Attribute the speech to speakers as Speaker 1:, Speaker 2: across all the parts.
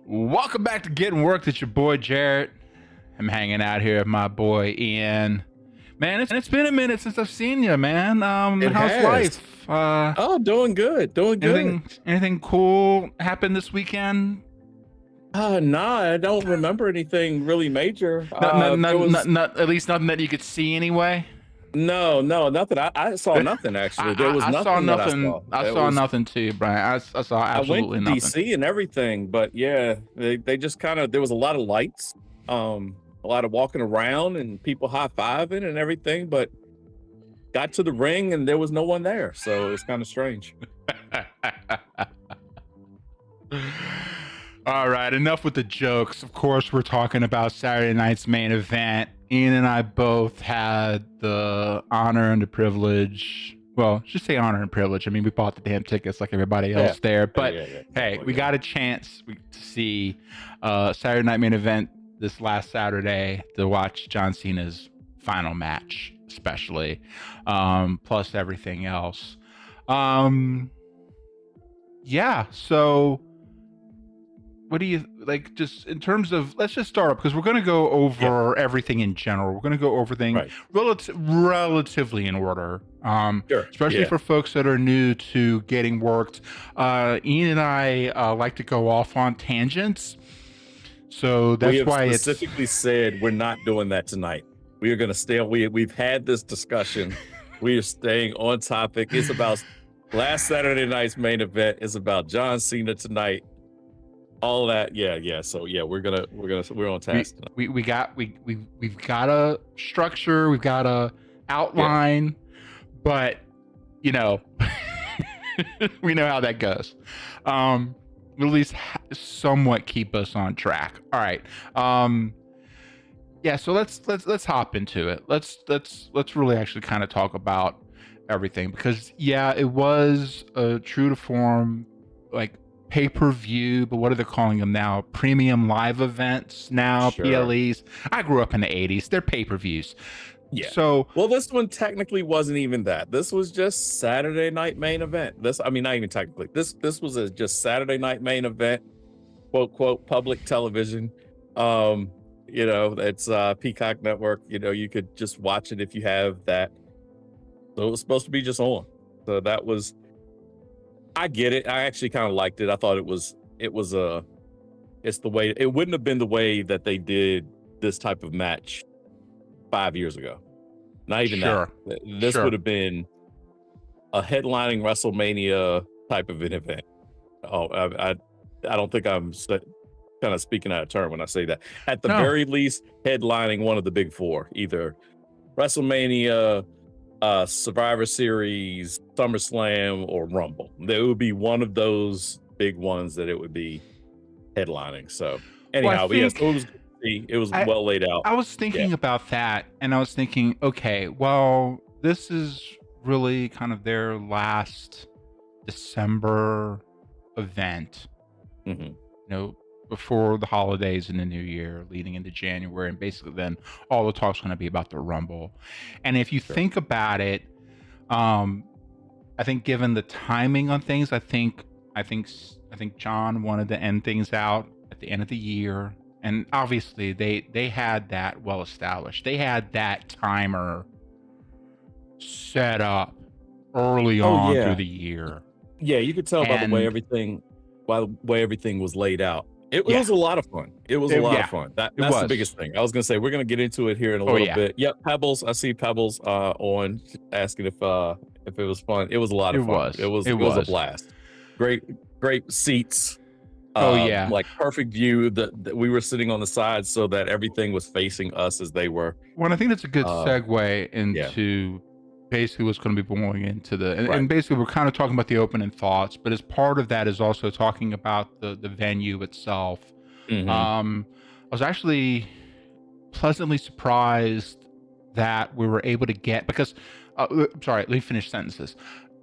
Speaker 1: Welcome back to Getting Worked. It's your boy Jarrett. I'm hanging out here with my boy Ian. Man, it's been a minute since I've seen you, man.
Speaker 2: It
Speaker 1: How's
Speaker 2: has.
Speaker 1: life?
Speaker 2: Oh, doing good. Doing good.
Speaker 1: Anything cool happened this weekend?
Speaker 2: Nah, I don't remember anything really major. There was
Speaker 1: Not at least nothing that you could see anyway.
Speaker 2: no, nothing. I saw nothing actually. There was
Speaker 1: I saw
Speaker 2: nothing that I
Speaker 1: nothing.
Speaker 2: saw.
Speaker 1: I saw nothing too, Brian. I saw
Speaker 2: I went
Speaker 1: absolutely
Speaker 2: to
Speaker 1: nothing.
Speaker 2: DC and everything, but yeah, they just kind of there was a lot of lights, a lot of walking around and people high-fiving and everything, but got to the ring and there was no one there. So it's kind of strange.
Speaker 1: All right, enough with the jokes. Of course, we're talking about Saturday night's main event. Ian and I both had the honor and the privilege. Well, just say honor and privilege. I mean, we bought the damn tickets like everybody else there. But hey, we got a chance to see Saturday night main event this last Saturday to watch John Cena's final match, especially, plus everything else. Yeah, so what do you like just in terms of, let's just start up because we're going to go over everything in general. We're going to go over things relatively in order, especially for folks that are new to Getting Worked. Ian and I like to go off on tangents, so that's why
Speaker 2: it's specifically said we're not doing that tonight. We are going to stay. We've had this discussion. We are staying on topic. It's about last Saturday night's main event. It's about John Cena tonight. All that, So we're on task.
Speaker 1: We've got a structure, we've got a outline, but we know how that goes. At least somewhat keep us on track. All right. So let's hop into it. Let's really actually kind of talk about everything because it was a true to form pay-per-view, but what are they calling them now? Premium live events now, PLEs. I grew up in the 80s. They're pay-per-views.
Speaker 2: Yeah.
Speaker 1: So,
Speaker 2: well, this one technically wasn't even that. This was just Saturday night main event. Not even technically. This was just Saturday night main event, quote, public television. It's Peacock Network. You could just watch it if you have that. So it was supposed to be just on. So that was, I get it. I actually kind of liked it. I thought it's the way, it wouldn't have been the way that they did this type of match 5 years ago. Not even that. This would have been a headlining WrestleMania type of an event. Oh, I don't think I'm kind of speaking out of turn when I say that. At the very least, headlining one of the big four, either WrestleMania, Survivor Series, SummerSlam, or Rumble. There would be one of those big ones that it would be headlining. So anyhow, it was well laid out.
Speaker 1: I was thinking about that, and I was thinking, okay, well, this is really kind of their last December event. Before the holidays and the new year, leading into January, and basically then all the talk's going to be about the Rumble. And if you think about it, I think given the timing on things, I think John wanted to end things out at the end of the year, and obviously they had that well established. They had that timer set up early on through the year.
Speaker 2: Yeah, you could tell by the way everything was laid out. It was a lot of fun. It was a lot of fun. That's the biggest thing. I was gonna say we're gonna get into it here in a little bit. Yep, Pebbles. I see Pebbles on asking if it was fun. It was a lot of fun. It was a blast. Great seats. Like perfect view. That we were sitting on the side so that everything was facing us as they were.
Speaker 1: Well, I think that's a good segue into basically what's going to be going into and basically we're kind of talking about the opening thoughts, but as part of that is also talking about the venue itself. I was actually pleasantly surprised that we were able to get, because sorry, let me finish sentences.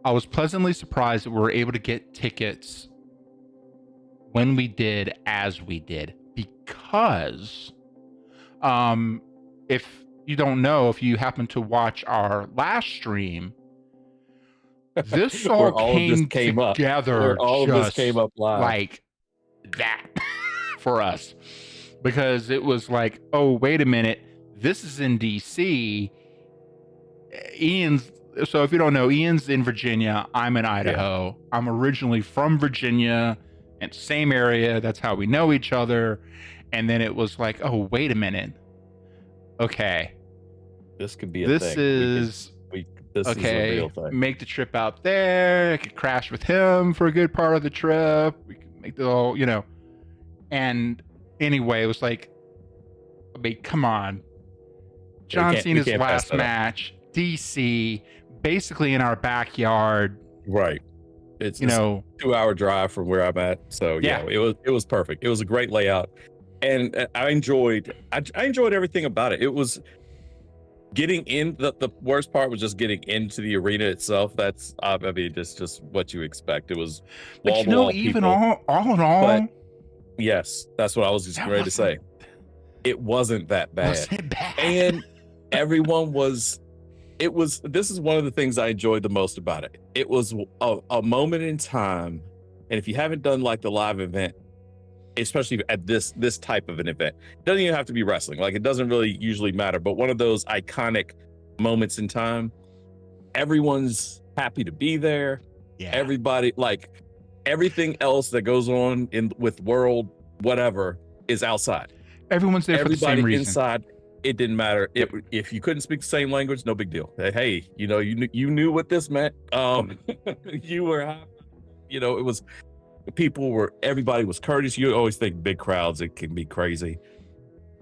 Speaker 1: I was pleasantly surprised that we were able to get tickets when we did, as we did, because if you don't know, if you happen to watch our last stream, this all came together.
Speaker 2: All of this came up live.
Speaker 1: Like that for us, because it was like, oh, wait a minute, this is in DC. So if you don't know, Ian's in Virginia, I'm in Idaho. I'm originally from Virginia, and same area. That's how we know each other. And then it was like, oh, wait a minute. Okay.
Speaker 2: This could be a
Speaker 1: this
Speaker 2: thing.
Speaker 1: Is
Speaker 2: this is a real thing.
Speaker 1: Make the trip out there. I could crash with him for a good part of the trip. We could make the whole, And anyway, it was like, I mean, come on. John Cena's last match, DC, basically in our backyard.
Speaker 2: Right. It's a 2-hour drive from where I'm at. So yeah, it was perfect. It was a great layout. And I enjoyed everything about it. It was getting in. The worst part was just getting into the arena itself. That's I mean, it's just what you expect. It was
Speaker 1: wall to wall even people. all in all.
Speaker 2: But yes, that's what I was just ready to say. It wasn't that bad. And everyone was. This is one of the things I enjoyed the most about it. It was a moment in time, and if you haven't done like the live event, especially at this type of an event, it doesn't even have to be wrestling. Like, it doesn't really usually matter, but one of those iconic moments in time, everyone's happy to be there. Yeah. Everybody, like, everything else that goes on with world whatever is outside.
Speaker 1: Everyone's there for the same reason.
Speaker 2: Inside, it didn't matter. If you couldn't speak the same language, no big deal. Hey, you knew what this meant. You were happy. It was. Everybody was courteous. You always think big crowds, it can be crazy.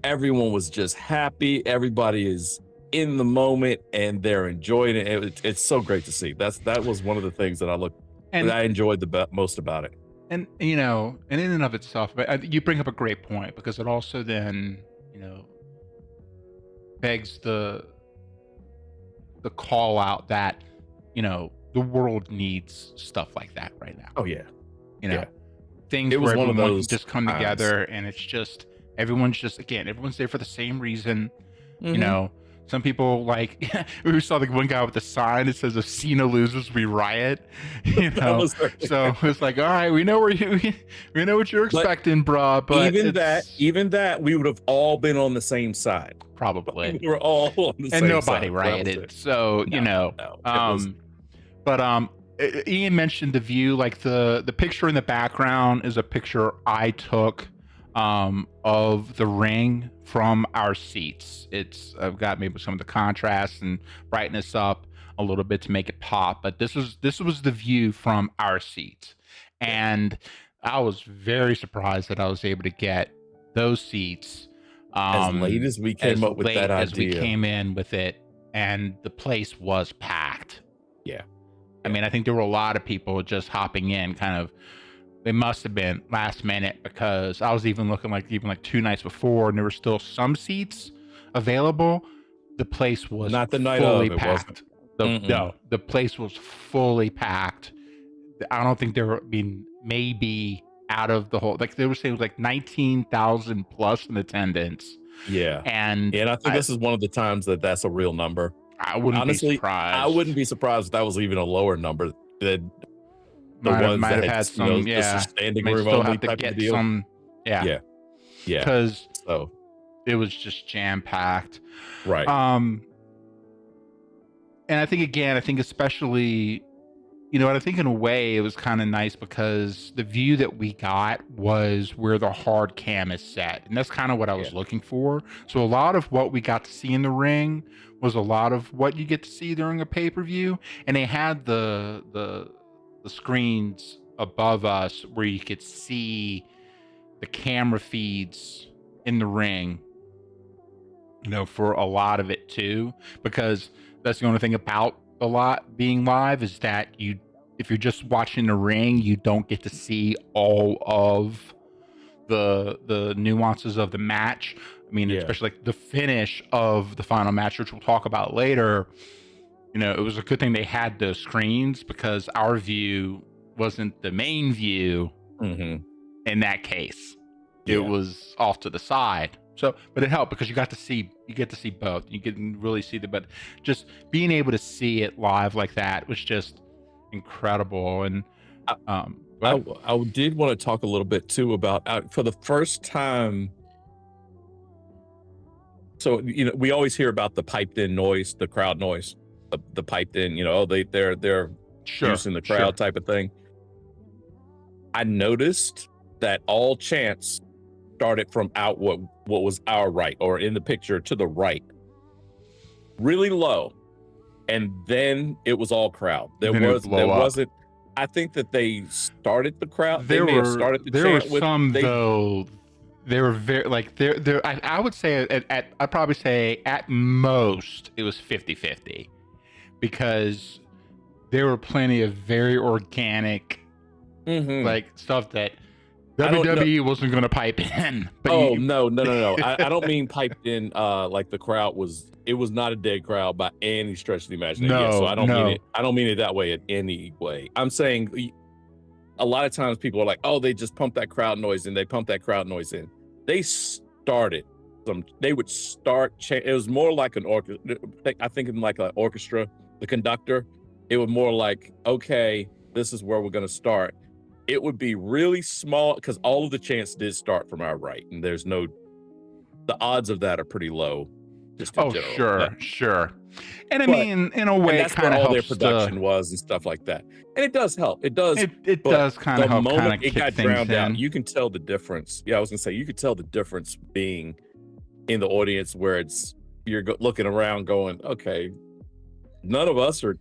Speaker 2: Everyone was just happy. Everybody is in the moment and they're enjoying it. It's so great to see. That was one of the things that I enjoyed the most about it.
Speaker 1: And in and of itself, but you bring up a great point, because it also then begs the call out that the world needs stuff like that right now.
Speaker 2: Oh yeah.
Speaker 1: Things where everyone can just come together, and it's just everyone's there for the same reason. Mm-hmm. Some people, like, we saw the one guy with the sign that says, "If Cena loses, we riot." So it's like, all right, we know what you're expecting, bruh. But
Speaker 2: even that, we would have all been on the same side.
Speaker 1: Probably.
Speaker 2: We were all on the same side.
Speaker 1: And nobody rioted. So Ian mentioned the view, like the picture in the background is a picture I took of the ring from our seats. I've got maybe some of the contrast and brightness up a little bit to make it pop, but this was the view from our seats. And I was very surprised that I was able to get those seats
Speaker 2: as late as we came up with that idea.
Speaker 1: As we came in with it, and the place was packed.
Speaker 2: Yeah.
Speaker 1: I mean, I think there were a lot of people just hopping in, kind of. They must have been last minute, because I was even looking even 2 nights before, and there were still some seats available. The place was
Speaker 2: not the night
Speaker 1: fully
Speaker 2: of,
Speaker 1: packed. No, the place was fully packed. I don't think there were. I mean, maybe out of the whole, like they were saying, it was like 19,000 plus in attendance.
Speaker 2: Yeah,
Speaker 1: and
Speaker 2: I think this is one of the times that's a real number.
Speaker 1: I wouldn't be surprised.
Speaker 2: I wouldn't be surprised if that was even a lower number. Than the
Speaker 1: might
Speaker 2: ones
Speaker 1: have
Speaker 2: that
Speaker 1: had some,
Speaker 2: standing room only type of deal. Yeah.
Speaker 1: Because it was just jam packed,
Speaker 2: right?
Speaker 1: And I think especially, I think in a way it was kind of nice, because the view that we got was where the hard cam is set, and that's kind of what I was looking for. So a lot of what we got to see in the ring was a lot of what you get to see during a pay-per-view, and they had the screens above us where you could see the camera feeds in the ring, for a lot of it too, because that's the only thing about a lot being live, is that if you're just watching the ring, you don't get to see all of the nuances of the match. I mean, especially like the finish of the final match, which we'll talk about later. It was a good thing they had those screens, because our view wasn't the main view in that case. It was off to the side. So, but it helped, because you get to see both. You can really see but just being able to see it live like that was just incredible. And
Speaker 2: I did want to talk a little bit too about for the first time. So, we always hear about the piped in noise, the crowd noise, the piped in, they're using the crowd type of thing. I noticed that all chants started from out what was our right, or in the picture to the right, really low. And then it was all crowd. There wasn't, I think that they started the crowd. They may have started the chant with some,
Speaker 1: though. They were very I would say I'd probably say at most it was 50-50, because there were plenty of very organic like stuff that WWE wasn't going to pipe in.
Speaker 2: But no. I don't mean piped in like the crowd was. It was not a dead crowd by any stretch of the imagination. So I don't mean it. I don't mean it that way in any way. I'm saying a lot of times people are like, oh, they just pump that crowd noise in. They pump that crowd noise in. They started some. They would start. It was more like an orchestra. I think in like an orchestra. The conductor. It was more like, okay, this is where we're going to start. It would be really small because all of the chants did start from our right, and the odds of that are pretty low. Just in general.
Speaker 1: Sure. And I mean, in a way,
Speaker 2: that's where all their production was and stuff like that. And it does help. It does.
Speaker 1: It does kind of help.
Speaker 2: The moment it got drowned out, you can tell the difference. Yeah, I was gonna say you could tell the difference being in the audience where you're looking around, going, okay, none of us are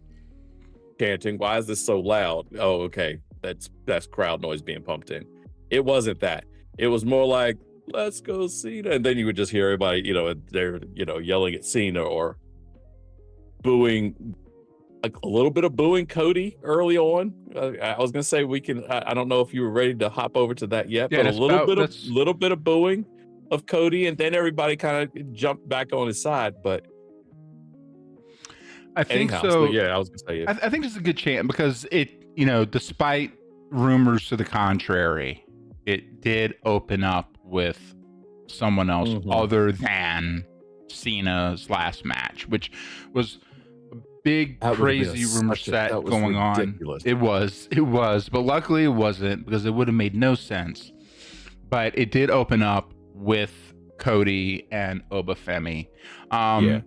Speaker 2: chanting. Why is this so loud? Oh, okay, that's crowd noise being pumped in. It wasn't that. It was more like, let's go Cena, and then you would just hear everybody, they're yelling at Cena or booing, like a little bit of booing Cody early on. I was gonna say we can. I don't know if you were ready to hop over to that yet, but a little bit of booing of Cody, and then everybody kind of jumped back on his side. But
Speaker 1: I think so.
Speaker 2: Yeah, I was gonna say.
Speaker 1: I think it's a good chant because it, despite rumors to the contrary, it did open up with someone else other than Cena's last match, which was a big crazy rumor set going ridiculous. On. It was, but luckily it wasn't, because it would have made no sense. But it did open up with Cody and Obafemi.
Speaker 2: Anyone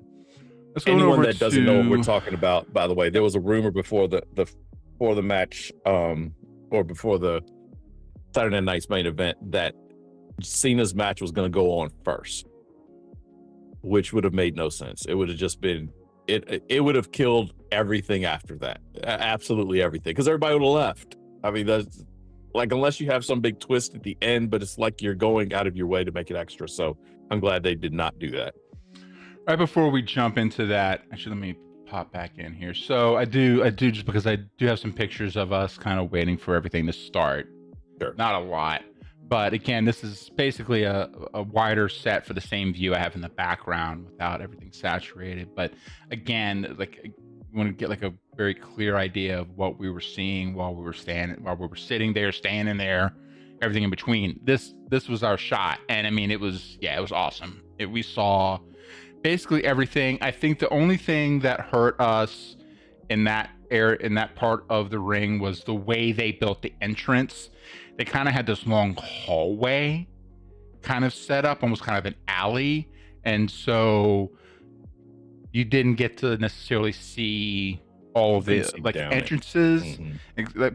Speaker 2: that doesn't know what we're talking about, by the way, there was a rumor before the match, or before the Saturday Night's main event, that Cena's match was going to go on first, which would have made no sense. It would have just been it would have killed everything after that. Absolutely everything, because everybody would have left. I mean, that's like, unless you have some big twist at the end, but it's like you're going out of your way to make it extra. So I'm glad they did not do that.
Speaker 1: Right before we jump into that, actually, let me pop back in here. So I do just because I do have some pictures of us kind of waiting for everything to start.
Speaker 2: Sure.
Speaker 1: Not a lot, but again, this is basically a wider set for the same view I have in the background without everything saturated. But again, like, you want to get like a very clear idea of what we were seeing while we were sitting there, standing there, everything in between. This was our shot, and I mean, it was awesome. We saw basically everything. I think the only thing that hurt us in that part of the ring was the way they built the entrance. They kind of had this long hallway kind of set up, almost kind of an alley, and so you didn't get to necessarily see all of the like entrances.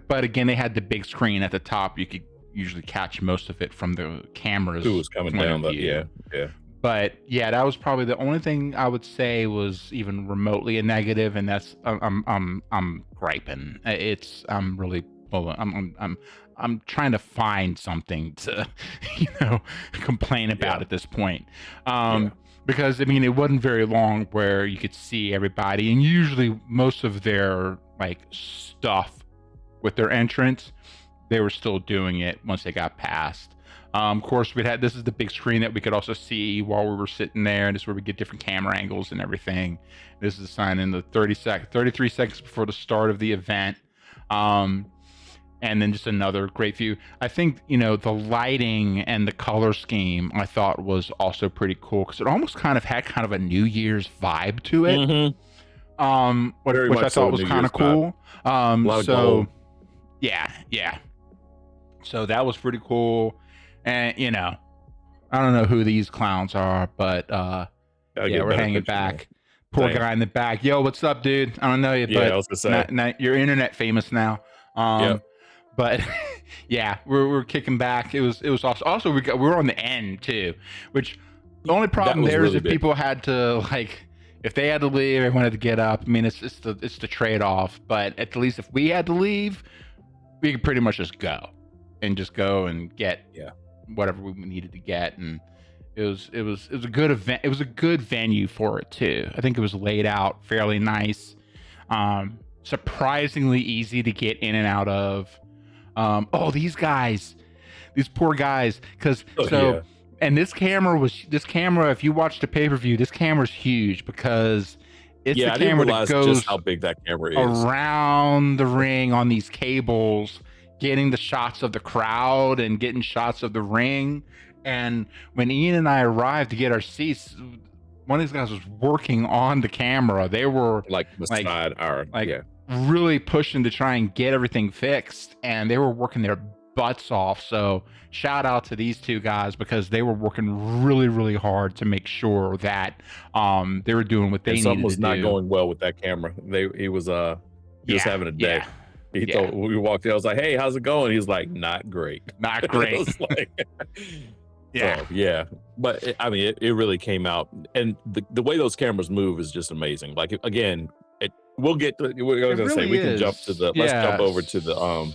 Speaker 1: But again, they had the big screen at the top. You could usually catch most of it from the cameras.
Speaker 2: Who was coming down? Yeah.
Speaker 1: But yeah, that was probably the only thing I would say was even remotely a negative, and that's I'm griping. I'm really pulling. I'm trying to find something to complain about at this point. Because I mean, it wasn't very long where you could see everybody, and usually most of their like stuff with their entrance, they were still doing it once they got past. Of course, this is the big screen that we could also see while we were sitting there, and this is where we get different camera angles and everything. This is a sign in the 33 seconds before the start of the event. And then just another great view. I think, the lighting and the color scheme I thought was also pretty cool, because it almost kind of had kind of a New Year's vibe to it. Which I thought was kind of cool. Yeah. So that was pretty cool. And I don't know who these clowns are, but yeah, we're hanging back. Poor guy in the back. Yo, what's up, dude? I don't know you, but
Speaker 2: I was gonna say,
Speaker 1: you're internet famous now. But yeah, we're kicking back. It was awesome. Also, we were on the end too, which the only problem there is if people had to if they had to leave, everyone had to get up. I mean, it's the trade off. But at least if we had to leave, we could pretty much just go and get whatever we needed to get. And it was a good event. It was a good venue for it too. I think it was laid out fairly nice, surprisingly easy to get in and out of. These poor guys, and this camera, if you watch the pay-per-view, this camera's huge because it's the camera that goes
Speaker 2: just how big that camera is
Speaker 1: around the ring on these cables, getting the shots of the crowd and getting shots of the ring. And when Ian and I arrived to get our seats, one of these guys was working on the camera. They were really pushing to try and get everything fixed, and they were working their butts off. So shout out to these two guys because they were working really, really hard to make sure that they were doing what they needed to do.
Speaker 2: Something was not going well with that camera. He was having a day. He told, we walked in, I was like, hey, how's it going? He was like, not great.
Speaker 1: Not great.
Speaker 2: I was like, but it really came out, and the way those cameras move is just amazing. Like, again, we'll get to, we're going to say we can jump to the let's jump over to the
Speaker 1: I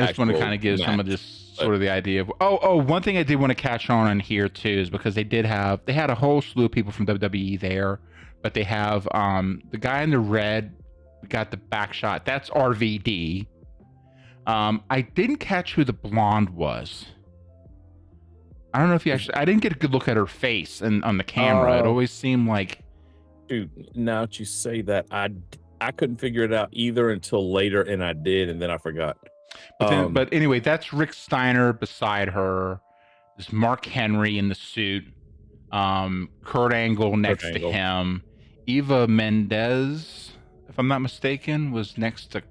Speaker 1: just want to kind of give some of this sort of the idea of one thing I did want to catch on here too is because they had a whole slew of people from WWE there, but they have the guy in the red got the back shot. That's RVD. I didn't catch who the blonde was. I don't know if I didn't get a good look at her face and on the camera. It always seemed like,
Speaker 2: dude, now that you say that, I couldn't figure it out either until later, and I did, and then I forgot.
Speaker 1: But anyway, that's Rick Steiner beside her. There's Mark Henry in the suit. Kurt Angle next to him. Eva Mendes, if I'm not mistaken, was next to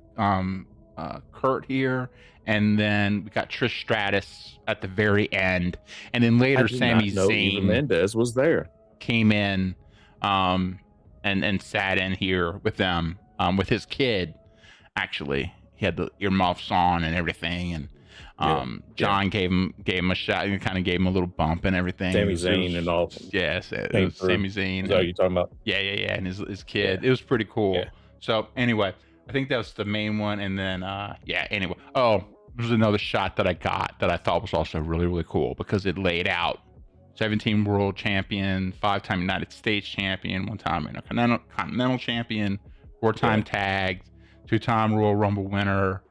Speaker 1: Kurt here. And then we got Trish Stratus at the very end. And then later, Sami Zayn
Speaker 2: Eva Mendes was there.
Speaker 1: Came in and sat in here with them, with his kid. Actually, he had the earmuffs on and everything. And John gave him a shot and kind of gave him a little bump and everything.
Speaker 2: Sami Zayn and all.
Speaker 1: Yes, it was Sami Zayn.
Speaker 2: Is that what you're talking about?
Speaker 1: Yeah. And his kid. It was pretty cool. Yeah. So anyway, I think that was the main one. And then, anyway. Oh, there was another shot that I got that I thought was also really, really cool because it laid out 17 world champion, 5-time United States champion, 1-time Intercontinental champion, 4-time tag, 2-time Royal Rumble winner,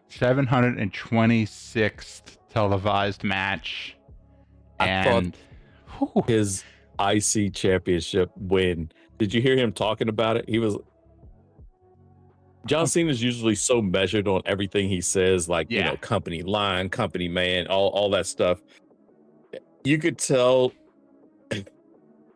Speaker 1: 726th televised match. And
Speaker 2: I thought his IC championship win. Did you hear him talking about it? He was. John Cena is usually so measured on everything he says, like, company line, company man, all that stuff. You could tell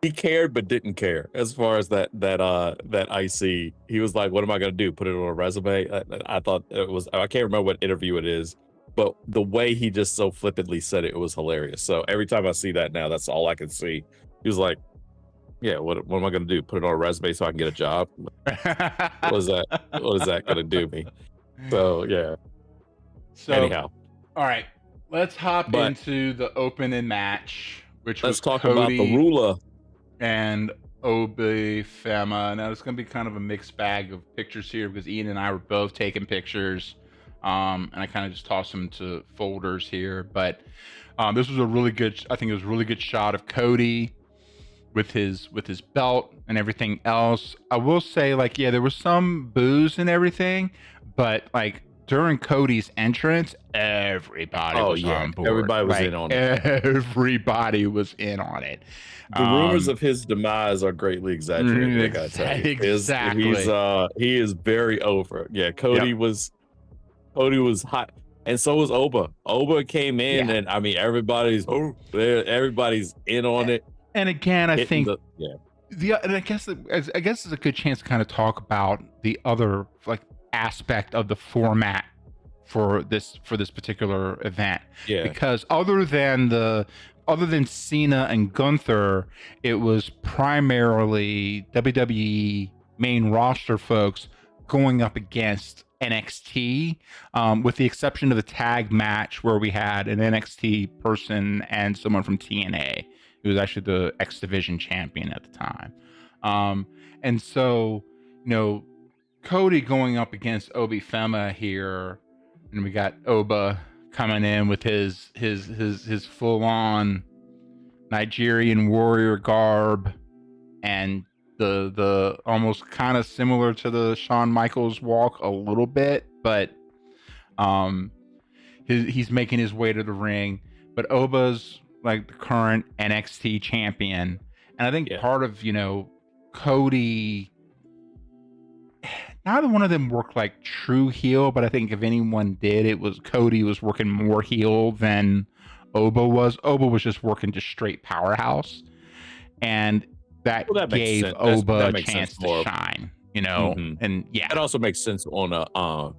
Speaker 2: he cared but didn't care as far as that IC. He was like, what am I going to do? Put it on a resume? I thought it was, I can't remember what interview it is, but the way he just so flippantly said it was hilarious. So every time I see that now, that's all I can see. He was like, yeah, what am I going to do? Put it on a resume so I can get a job? What is that going to do me? So, yeah.
Speaker 1: So,
Speaker 2: anyhow.
Speaker 1: All right. Let's hop into the opening match, which was
Speaker 2: talk
Speaker 1: Cody
Speaker 2: about the ruler
Speaker 1: and Obi Fema. Now, it's going to be kind of a mixed bag of pictures here because Ian and I were both taking pictures. And I kind of just tossed them to folders here. But this was I think it was a really good shot of Cody with his belt and everything else. I will say, there was some booze and everything, but during Cody's entrance, everybody was on board.
Speaker 2: Everybody was in on it.
Speaker 1: Everybody was in on it.
Speaker 2: The rumors of his demise are greatly exaggerated. I gotta tell you.
Speaker 1: Exactly.
Speaker 2: He is very over. Yeah, Cody was hot, and so was Oba. Oba came in, and I mean everybody's in on it.
Speaker 1: And again, I think and I guess it's a good chance to kind of talk about the other aspect of the format for this particular event.
Speaker 2: Yeah.
Speaker 1: Because other than Cena and Gunther, it was primarily WWE main roster folks going up against NXT, with the exception of the tag match where we had an NXT person and someone from TNA, who was actually the X Division champion at the time. And so, Cody going up against Obi Fema here, and we got Oba coming in with his full on Nigerian warrior garb, and the almost kind of similar to the Shawn Michaels walk a little bit, but he's making his way to the ring. But Oba's like the current NXT champion, and I think part of Cody, neither one of them worked like true heel, but I think if anyone did, it was Cody was working more heel than Oba was. Oba was just working just straight powerhouse, and that gave Oba a chance to shine, and
Speaker 2: it also makes sense on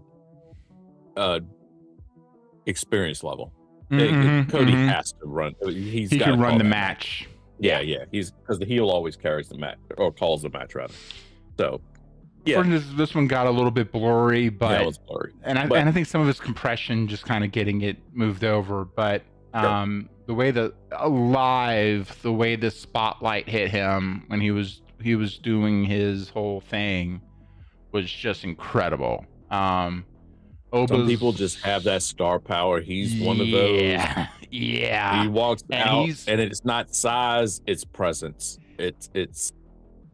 Speaker 2: a experience level. Cody has to run. He
Speaker 1: can run the match.
Speaker 2: Yeah. He's because the heel always carries the match or calls the match rather. So
Speaker 1: this one got a little bit blurry, but
Speaker 2: it was blurry.
Speaker 1: And I think some of his compression just kind of getting it moved over, but the way the spotlight hit him when he was doing his whole thing was just incredible.
Speaker 2: Some people just have that star power. He's one of those.
Speaker 1: Yeah.
Speaker 2: He walks out, and it's not size; it's presence. It's.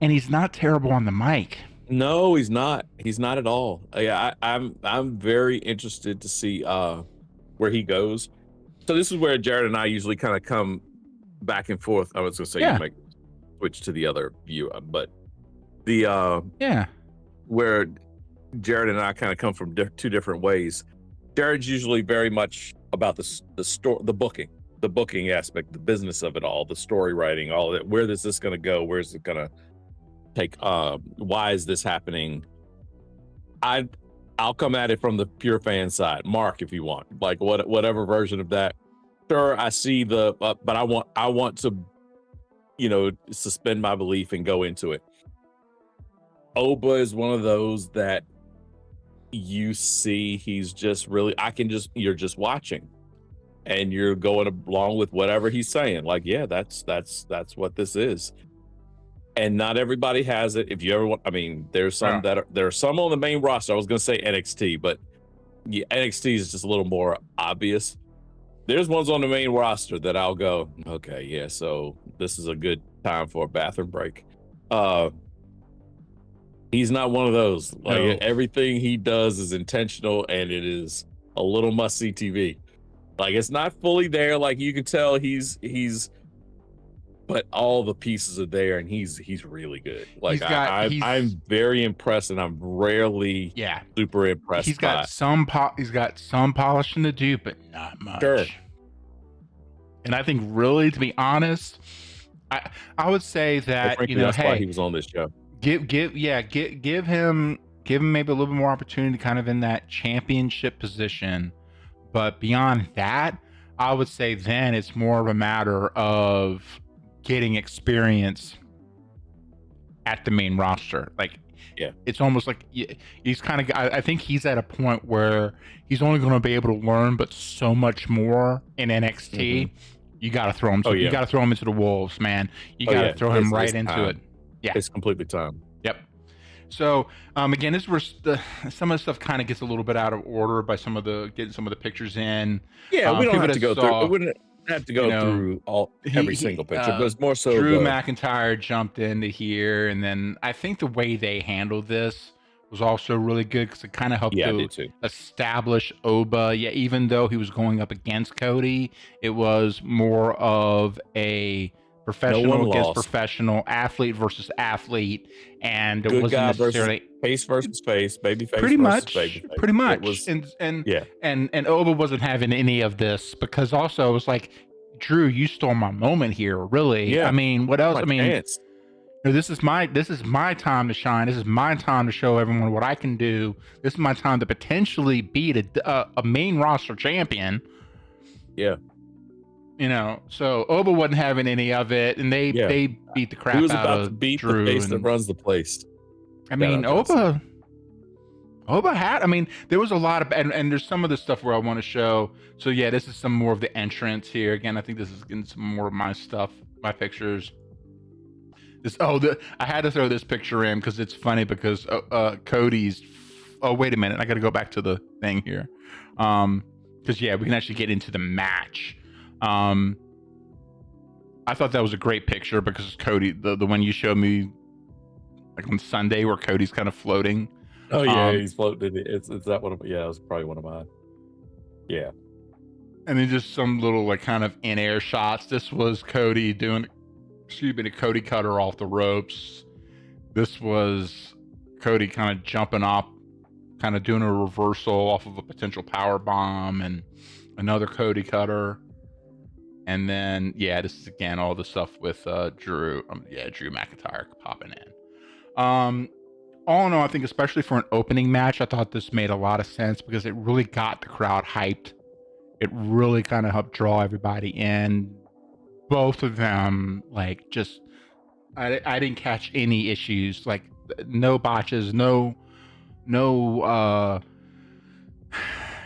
Speaker 1: And he's not terrible on the mic.
Speaker 2: No, he's not. He's not at all. Yeah, I'm very interested to see where he goes. So this is where Jared and I usually kind of come back and forth. I was going to say you might switch to the other view, but the where Jared and I kind of come from two different ways. Jared's usually very much about the booking aspect, the business of it all, the story writing, all of it. Where is this going to go? Where's it going to take? Why is this happening? I'll come at it from the pure fan side. Mark, if you want, like whatever version of that. Sure, I see but I want to, suspend my belief and go into it. Oba is one of those that you see he's just really, you're just watching and you're going along with whatever he's saying. Like, yeah, that's what this is. And not everybody has it. If you ever want, there's some there are some on the main roster. I was going to say NXT, but NXT is just a little more obvious. There's ones on the main roster that I'll go, okay, yeah, so this is a good time for a bathroom break. He's not one of those. Like everything he does is intentional, and it is a little must-see TV. Like it's not fully there. Like you can tell he's, but all the pieces are there, and he's really good. Like I'm very impressed, and I'm rarely super impressed.
Speaker 1: He's got some polishing to do, but not much. Sure. And I think, really, to be honest, I would say that
Speaker 2: that's why he was on this show.
Speaker 1: Give him maybe a little bit more opportunity, kind of in that championship position. But beyond that, I would say then it's more of a matter of getting experience at the main roster. Like, it's almost like he's kind of, I think he's at a point where he's only going to be able to learn, but so much more in NXT. You got to throw him. You got to throw him into the wolves, man. You got to throw him right into it. Yeah,
Speaker 2: it's completely time.
Speaker 1: Yep. So again, this is where some of the stuff kind of gets a little bit out of order by getting some of the pictures in.
Speaker 2: Yeah, we don't have to go through. We wouldn't have to go through every single picture, but it's more so.
Speaker 1: Drew McIntyre jumped into here, and then I think the way they handled this was also really good because it kind of helped to establish Oba. Yeah, even though he was going up against Cody, it was more of a professional against professional, athlete versus athlete, and it wasn't necessarily
Speaker 2: face versus face, baby face.
Speaker 1: Pretty much.
Speaker 2: It was,
Speaker 1: and Oba wasn't having any of this because also it was like, Drew, you stole my moment here. Really? Yeah. What else? This is my time to shine. This is my time to show everyone what I can do. This is my time to potentially beat a main roster champion.
Speaker 2: Yeah.
Speaker 1: So Oba wasn't having any of it, and they beat the crap out of Drew. He was about to
Speaker 2: beat the face that runs the place.
Speaker 1: I mean, Oba had. I mean, there was a lot of, and there's some of the stuff where I want to show. So yeah, this is some more of the entrance here. Again, I think this is getting some more of my stuff, my pictures. I had to throw this picture in because it's funny because Cody's. Oh, wait a minute, I got to go back to the thing here, because we can actually get into the match. I thought that was a great picture because Cody, the one you showed me like on Sunday where Cody's kind of floating.
Speaker 2: Oh yeah, he's floating. It's that one of, it was probably one of mine. Yeah.
Speaker 1: And then just some little like kind of in-air shots. This was Cody doing, a Cody cutter off the ropes. This was Cody kind of jumping up, kind of doing a reversal off of a potential power bomb, and another Cody cutter. And then, this is again all the stuff with Drew. Drew McIntyre popping in. All in all, I think especially for an opening match, I thought this made a lot of sense because it really got the crowd hyped. It really kind of helped draw everybody in. Both of them, like, just I didn't catch any issues, like no botches, no.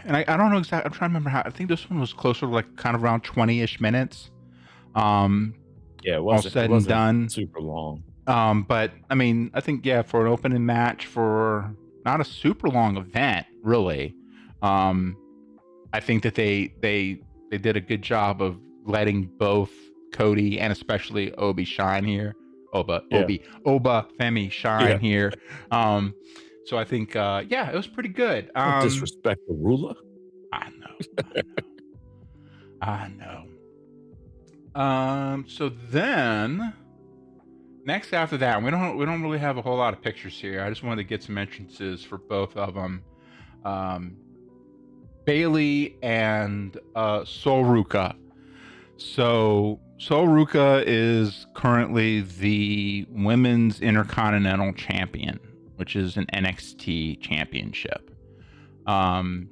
Speaker 1: And I don't know exactly. I'm trying to remember how. I think this one was closer to like kind of around 20-ish minutes.
Speaker 2: It wasn't
Speaker 1: all said and done.
Speaker 2: Super long.
Speaker 1: But I mean, I think for an opening match for not a super long event, really. I think that they did a good job of letting both Cody and especially Obi shine here. Oba Femi shine here. So I think, it was pretty good.
Speaker 2: Disrespect the ruler.
Speaker 1: I know. So then, next after that, we don't really have a whole lot of pictures here. I just wanted to get some entrances for both of them. Bailey and Sol Ruka. So Sol Ruka is currently the Women's Intercontinental Champion, which is an NXT championship. And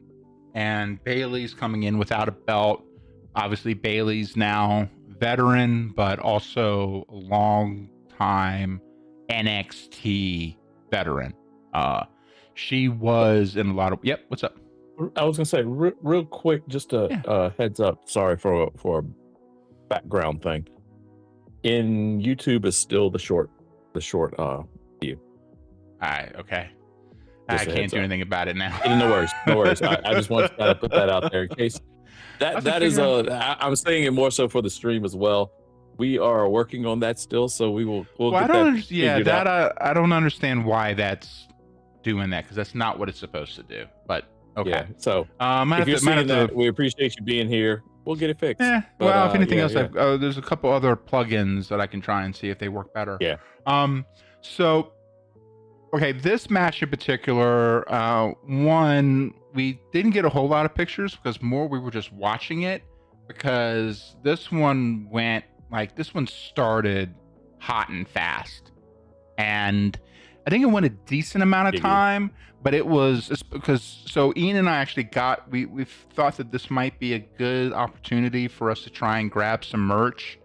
Speaker 1: Bailey's coming in without a belt. Obviously, Bailey's now veteran, but also a long time NXT veteran. She was in a lot of. Yep. What's up?
Speaker 2: I was gonna say real quick, just a heads up. Sorry for a background thing. In YouTube is still the short view.
Speaker 1: All right. Okay. I can't do anything about it now.
Speaker 2: No worries. I just wanted to put that out there in case. That is I'm saying it more so for the stream as well. We are working on that still, so we'll get that.
Speaker 1: I don't understand why that's doing that because that's not what it's supposed to do. But okay.
Speaker 2: Yeah, so if you're seeing that, we appreciate you being here. We'll get it fixed.
Speaker 1: If anything else, there's a couple other plugins that I can try and see if they work better.
Speaker 2: Yeah.
Speaker 1: So, okay, this match in particular, one, we didn't get a whole lot of pictures because we were just watching it because this one started hot and fast. And I think it went a decent amount of time, but it's because Ian and I actually we thought that this might be a good opportunity for us to try and grab some merch.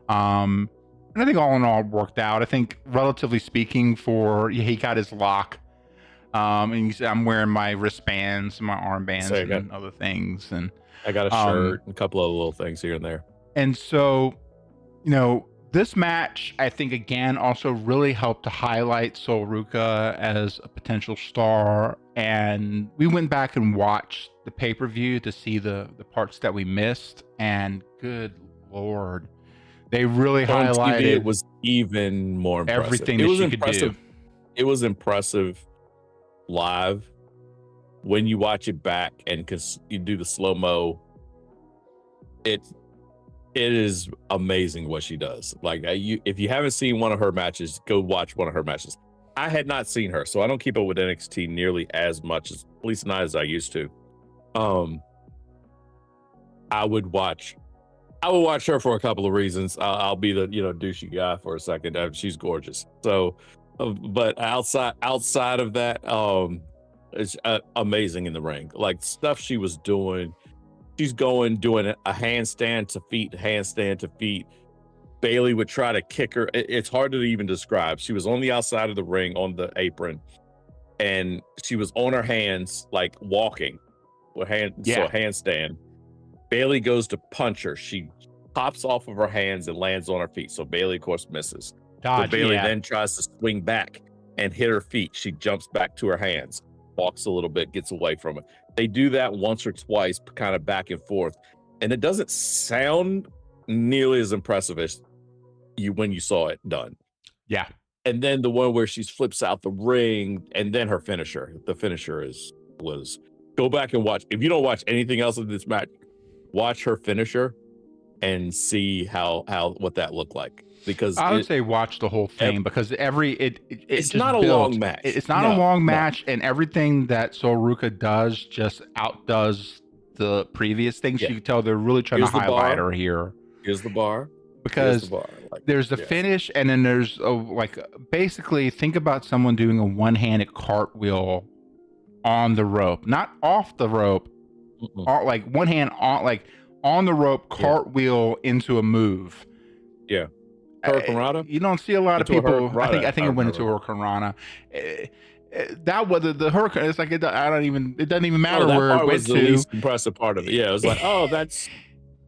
Speaker 1: And I think all in all it worked out. I think relatively speaking he got his lock. And I'm wearing my wristbands and my armbands and other things. And
Speaker 2: I got a shirt and a couple of little things here and there.
Speaker 1: And so, this match, I think, again, also really helped to highlight Sol Ruka as a potential star. And we went back and watched the pay-per-view to see the parts that we missed. And good Lord, they really highlighted.
Speaker 2: TV, it was even more impressive.
Speaker 1: Everything that she could do.
Speaker 2: It was impressive live. When you watch it back and because you do the slow-mo, it is amazing what she does. Like if you haven't seen one of her matches, go watch one of her matches. I had not seen her, so I don't keep up with NXT nearly as much as, at least not as I used to. I would watch I will watch her for a couple of reasons. I'll be the douchey guy for a second. She's gorgeous. So, but outside of that, it's amazing in the ring. Like stuff she was doing. She's doing a handstand to feet. Bailey would try to kick her. It's hard to even describe. She was on the outside of the ring on the apron, and she was on her hands, like walking with so a handstand. Bailey goes to punch her. She pops off of her hands and lands on her feet. So Bailey, of course, misses.
Speaker 1: Dodge,
Speaker 2: so Bailey then tries to swing back and hit her feet. She jumps back to her hands, walks a little bit, gets away from it. They do that once or twice, kind of back and forth. And it doesn't sound nearly as impressive as when you saw it done.
Speaker 1: Yeah.
Speaker 2: And then the one where she flips out the ring, and then her finisher. The finisher was go back and watch. If you don't watch anything else in this match, watch her finisher and see what that looked like. Because
Speaker 1: I would say watch the whole thing, because it's
Speaker 2: not a long match.
Speaker 1: It's not a long match, and everything that Soruka does just outdoes the previous things. You can tell they're really trying to highlight her here.
Speaker 2: Here's the bar.
Speaker 1: Because there's the finish, and then there's basically think about someone doing a one-handed cartwheel on the rope, not off the rope, like one hand on, like on the rope, cartwheel into a move.
Speaker 2: Yeah. Hurricanrana?
Speaker 1: You don't see a lot of people. I think it went into Hurricanrana. That was the hurricane. It's like it doesn't even matter where it went to.
Speaker 2: The least impressive part of it. Yeah, it was like,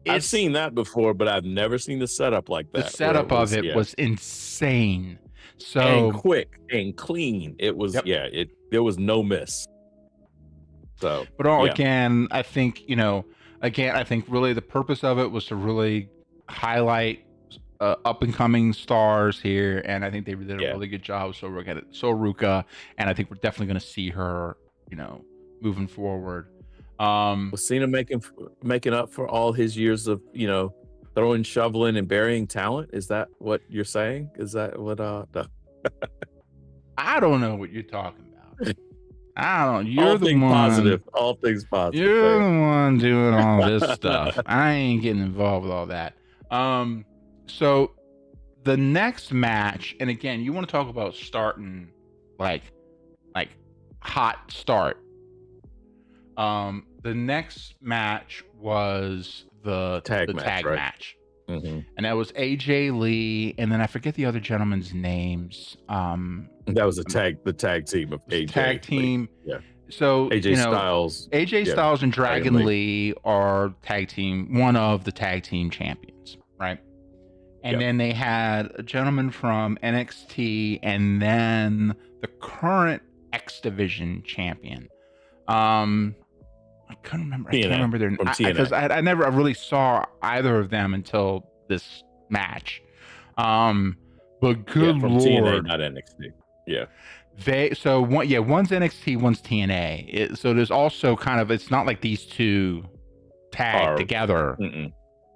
Speaker 2: I've seen that before, but I've never seen the setup like that.
Speaker 1: The setup of it was insane. So
Speaker 2: and quick and clean. It was there was no miss. So,
Speaker 1: but again, I think really the purpose of it was to really highlight up and coming stars here, and I think they did a really good job with Soruka, and I think we're definitely going to see her, moving forward.
Speaker 2: Was Cena making up for all his years of throwing, shoveling, and burying talent? Is that what you're saying? Is that what? No.
Speaker 1: I don't know what you're talking about. I don't. You're
Speaker 2: all
Speaker 1: the
Speaker 2: things
Speaker 1: one.
Speaker 2: Positive. All things positive.
Speaker 1: You're the one doing all this stuff. I ain't getting involved with all that. So the next match, and again, you want to talk about starting like hot start. The next match was the tag match.
Speaker 2: Mm-hmm.
Speaker 1: And that was AJ Lee, and then I forget the other gentleman's names.
Speaker 2: That was the tag team of AJ.
Speaker 1: Tag team.
Speaker 2: Lee. Yeah.
Speaker 1: So
Speaker 2: AJ Styles.
Speaker 1: AJ Styles and Dragon Lee are one of the tag team champions, right? And then they had a gentleman from NXT, and then the current X Division champion. I couldn't remember. I can't remember their name because I never really saw either of them until this match. But good
Speaker 2: from
Speaker 1: lord,
Speaker 2: TNA, not NXT. Yeah.
Speaker 1: One's NXT, one's TNA. So there's also it's not like these two tag together.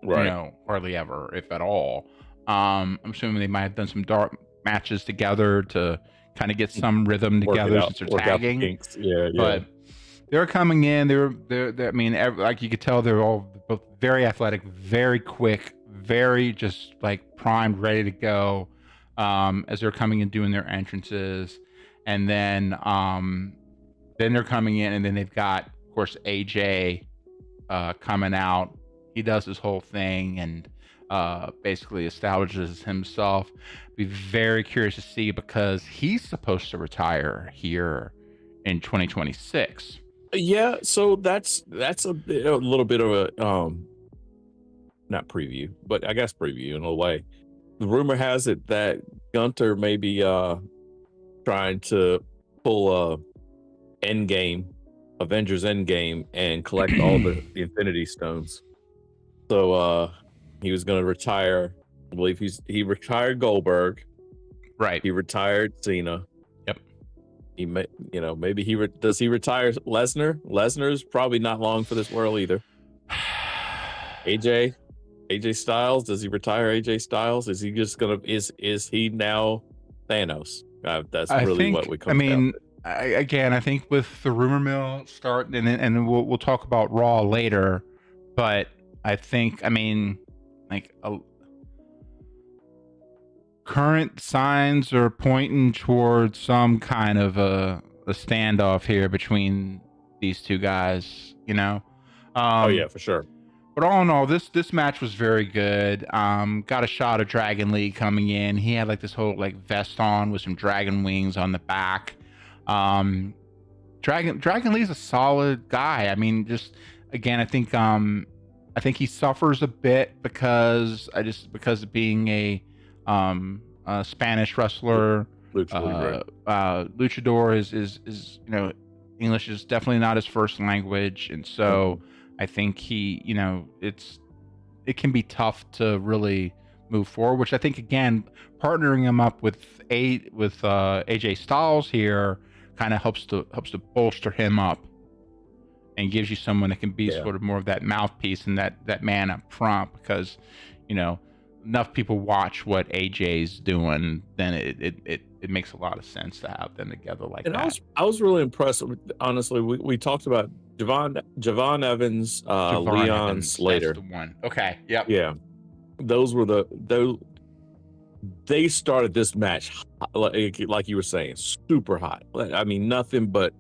Speaker 2: Right.
Speaker 1: Hardly ever, if at all. I'm assuming they might have done some dark matches together to kind of get some rhythm together since they're tagging. But they're coming in. They're I mean, like you could tell, they're all both very athletic, very quick, very just like primed, ready to go as they're coming in doing their entrances. And then they're coming in, and then they've got, of course, AJ coming out. He does his whole thing and basically establishes himself. Be very curious to see, because he's supposed to retire here in 2026.
Speaker 2: Yeah, so that's a little bit of a not preview, but I guess preview in a way. The rumor has it that Gunter may be trying to pull Avengers Endgame, and collect all the Infinity Stones. So he was going to retire. I believe he retired Goldberg.
Speaker 1: Right.
Speaker 2: He retired Cena.
Speaker 1: Yep.
Speaker 2: He may, maybe does he retire Lesnar? Lesnar's probably not long for this world either. AJ Styles, does he retire AJ Styles? Is he just gonna is he now Thanos? That's really what we come down to.
Speaker 1: I think with the rumor mill starting, and we'll talk about Raw later, but I think, like current signs are pointing towards some kind of a standoff here between these two guys, you know.
Speaker 2: Oh yeah, for sure.
Speaker 1: But all in all, this match was very good. Got a shot of Dragon Lee coming in. He had like this whole like vest on with some dragon wings on the back. Dragon Lee's a solid guy. I mean, just again, I think he suffers a bit because of being a Spanish wrestler. Luchador is you know, English is definitely not his first language, and so I think he, you know, it can be tough to really move forward. Which I think again, partnering him up with AJ Styles here kind of helps to bolster him up and gives you someone that can be sort of more of that mouthpiece and that man up front, because, you know, enough people watch what AJ's doing, then it makes a lot of sense to have them together like that.
Speaker 2: I was really impressed. Honestly, we talked about Javon Evans, Leon Slater.
Speaker 1: That's the one. Okay. Yep.
Speaker 2: Yeah. Those were they started this match like you were saying, super hot. I mean, nothing but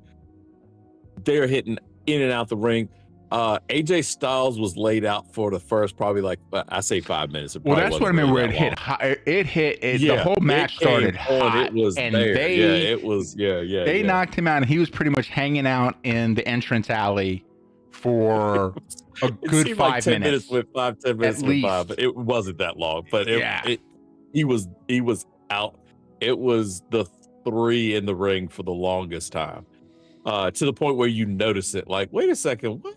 Speaker 2: they're hitting in and out the ring. AJ Styles was laid out for the first probably like I say 5 minutes.
Speaker 1: Well, that's what I mean. Where it hit high, the whole match started hot.
Speaker 2: It was
Speaker 1: and
Speaker 2: there.
Speaker 1: They knocked him out, and he was pretty much hanging out in the entrance alley for a good 5
Speaker 2: like 10
Speaker 1: minutes.
Speaker 2: Went 10 minutes went by, but it wasn't that long. But he was out. It was the 3 in the ring for the longest time, to the point where you notice it. Like, wait a second, what?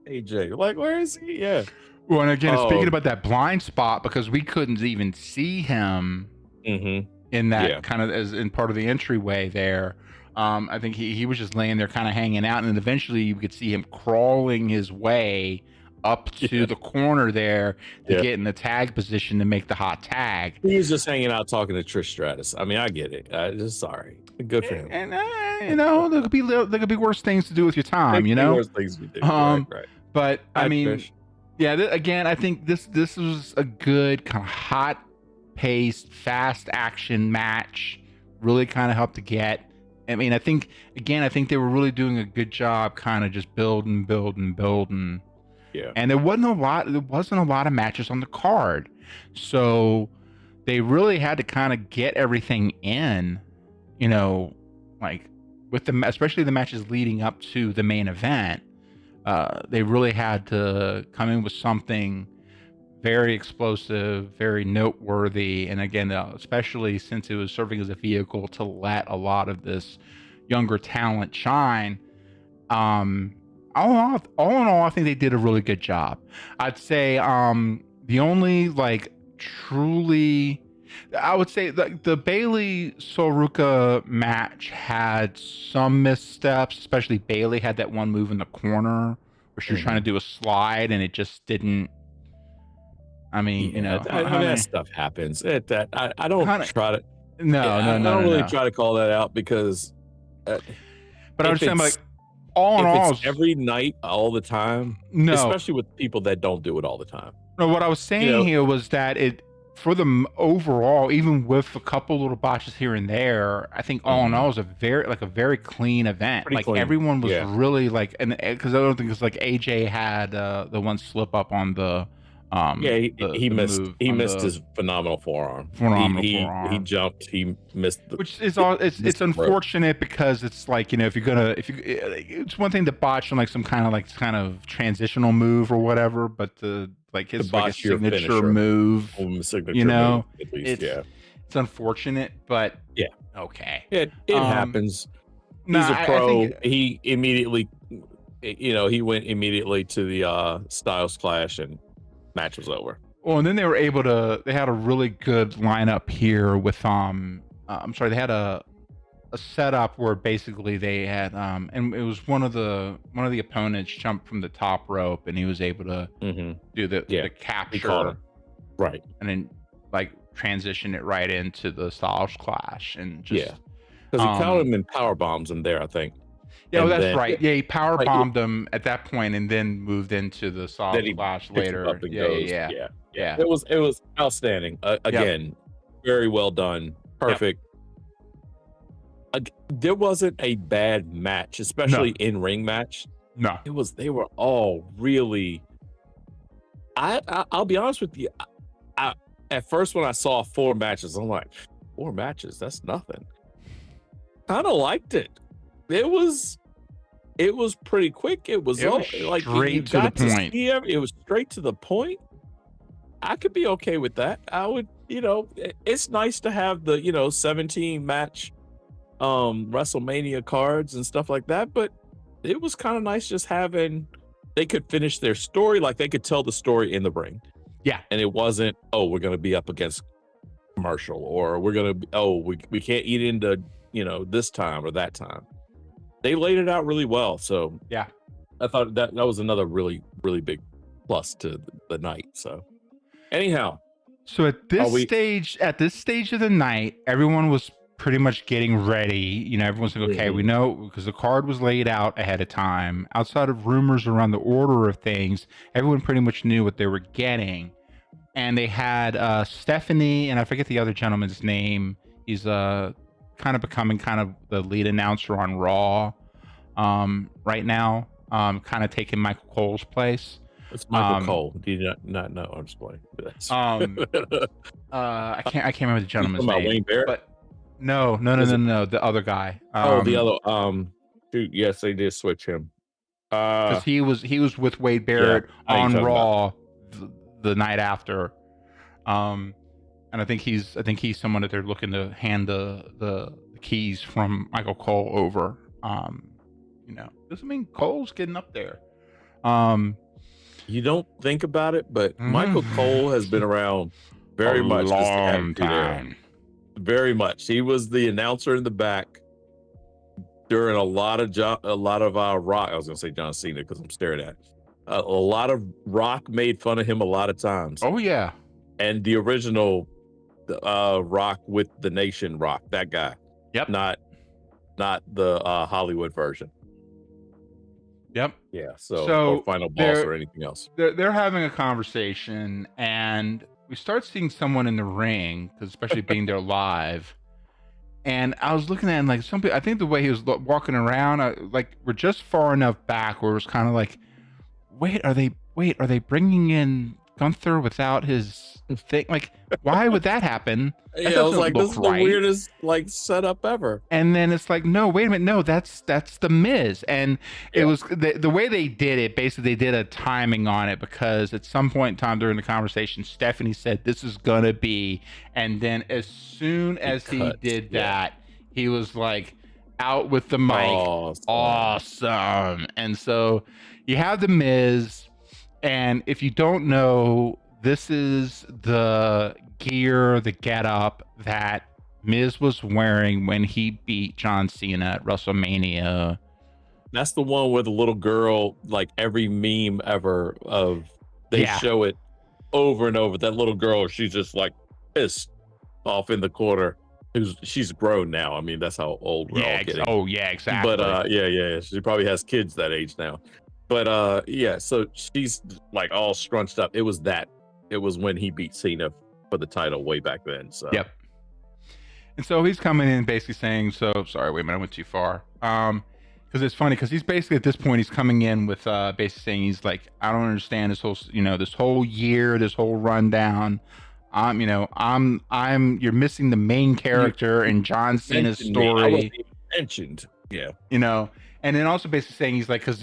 Speaker 2: AJ, like, where is he? Yeah.
Speaker 1: Well, and again, speaking about that blind spot, because we couldn't even see him in that kind of as in part of the entryway there. I think he was just laying there kind of hanging out, and then eventually you could see him crawling his way up to the corner there to get in the tag position to make the hot tag.
Speaker 2: He was just hanging out talking to Trish Stratus. I mean, I get it. Just sorry. Good for him.
Speaker 1: And you know, there could be worse things to do with your time. You know,
Speaker 2: worse things to do. Right.
Speaker 1: But I mean, again, I think this was a good kind of hot paced, fast action match. Really kind of helped to get. I mean, I think they were really doing a good job, kind of just building.
Speaker 2: Yeah.
Speaker 1: And there wasn't a lot of matches on the card, so they really had to kind of get everything in. You know, like with especially the matches leading up to the main event. They really had to come in with something very explosive, very noteworthy, and again, especially since it was serving as a vehicle to let a lot of this younger talent shine. All in all, I think they did a really good job. I'd say the only like truly, I would say the Bailey Soruka match had some missteps, especially Bailey had that one move in the corner where she was trying to do a slide and it just didn't. I mean, you know,
Speaker 2: that stuff happens. I don't try to.
Speaker 1: No,
Speaker 2: I don't really try to call that out because.
Speaker 1: But I was saying, like, all in all,
Speaker 2: it's every night, all the time.
Speaker 1: No,
Speaker 2: especially with people that don't do it all the time.
Speaker 1: No, what I was saying here was that for the overall, even with a couple little botches here and there, I think all in all is a very clean event.
Speaker 2: Pretty
Speaker 1: like
Speaker 2: clean.
Speaker 1: Everyone was really like, and because I don't think it's like AJ had the one slip up on the.
Speaker 2: He missed his phenomenal forearm. He jumped. He missed.
Speaker 1: Which is all. It's unfortunate because it's like, you know, it's one thing to botch on like some kind of transitional move or whatever, but his like signature move. You know, it's unfortunate, but okay.
Speaker 2: It happens. He's a pro. He immediately, he went immediately to the Styles Clash and. Match was over.
Speaker 1: Well, and then they had a really good lineup here with they had a setup where basically they had and it was one of the opponents jumped from the top rope and he was able to do the capture,
Speaker 2: right,
Speaker 1: and then like transition it right into the Styles Clash and just
Speaker 2: because he counted him in power bombs in there, I think.
Speaker 1: Yeah, oh,
Speaker 2: and
Speaker 1: that's
Speaker 2: then
Speaker 1: right. Yeah, he power
Speaker 2: like
Speaker 1: bombed him at that point and then moved into the
Speaker 2: then
Speaker 1: soft
Speaker 2: he
Speaker 1: splash
Speaker 2: picks him
Speaker 1: later.
Speaker 2: up and
Speaker 1: Yeah, yeah,
Speaker 2: goes.
Speaker 1: yeah.
Speaker 2: Yeah, yeah.
Speaker 1: Yeah.
Speaker 2: It was outstanding.
Speaker 1: Yep.
Speaker 2: Again, very well done.
Speaker 1: Yep.
Speaker 2: Perfect. There wasn't a bad match, especially in ring match.
Speaker 1: No.
Speaker 2: They were all really. I'll be honest with you. At first when I saw 4 matches, I'm like, 4 matches, that's nothing. Kind of liked it. It was pretty quick. It was all like
Speaker 1: straight to the point.
Speaker 2: It was straight to the point. I could be okay with that. I would, it's nice to have the 17 match WrestleMania cards and stuff like that, but it was kind of nice just having they could finish their story, like they could tell the story in the ring.
Speaker 1: Yeah.
Speaker 2: And it wasn't, oh, we're going to be up against commercial, or we're going to we can't eat into, this time or that time. They laid it out really well. So
Speaker 1: yeah,
Speaker 2: I thought that was another really, really big plus to the night. So anyhow,
Speaker 1: so at this stage of the night, everyone was pretty much getting ready. Everyone's like, okay, we know, because the card was laid out ahead of time. Outside of rumors around the order of things, everyone pretty much knew what they were getting. And they had Stephanie, and I forget the other gentleman's name. He's kind of becoming kind of the lead announcer on Raw right now, kind of taking Michael Cole's place.
Speaker 2: It's Michael Cole. Do you not know? I'm just playing.
Speaker 1: I can't remember the gentleman's name.
Speaker 2: Wayne Barrett?
Speaker 1: But no, the other guy.
Speaker 2: The other dude, yes, they did switch him.
Speaker 1: Because he was with Wade Barrett on Raw the night after. And I think he's someone that they're looking to hand the keys from Michael Cole over. Doesn't mean Cole's getting up there.
Speaker 2: You don't think about it, but Michael Cole has been around very much.
Speaker 1: Long time.
Speaker 2: Very much. He was the announcer in the back during a lot of Rock. I was gonna say John Cena because I'm staring at a lot of Rock made fun of him a lot of times.
Speaker 1: Oh yeah,
Speaker 2: and the original Rock with the Nation Rock, that guy.
Speaker 1: Yep.
Speaker 2: Not the Hollywood version.
Speaker 1: Yep.
Speaker 2: Yeah. So or Final Boss or anything else.
Speaker 1: They're having a conversation, and we start seeing someone in the ring, because especially being there live. And I was looking at him like I think the way he was walking around, we're just far enough back where it was kind of like, wait, are they bringing in Gunther without his thing? Like, why would that happen?
Speaker 2: Yeah, I was like, this is the weirdest setup ever.
Speaker 1: And then it's like, no, wait a minute, no, that's the Miz. And it was the way they did it. Basically, they did a timing on it, because at some point in time during the conversation, Stephanie said this is gonna be, and then as soon as he did that, he was like out with the mic. Awesome. And so you have the Miz. And if you don't know, this is the gear, the getup that Miz was wearing when he beat John Cena at WrestleMania.
Speaker 2: That's the one with the little girl, like every meme ever of they show it over and over. That little girl, she's just like pissed off in the corner. She's grown now. I mean, that's how old we're all getting.
Speaker 1: Oh yeah, exactly.
Speaker 2: But yeah. She probably has kids that age now. But so she's like all scrunched up. It was when he beat Cena for the title way back then. So
Speaker 1: yep. And so he's coming in basically saying, sorry, wait a minute, I went too far. Because it's funny, because he's basically at this point he's coming in with basically saying, he's like, I don't understand this whole year, this whole rundown. You're missing the main character in John Cena's story.
Speaker 2: I wasn't even mentioned. Yeah.
Speaker 1: And then also basically saying, he's like, because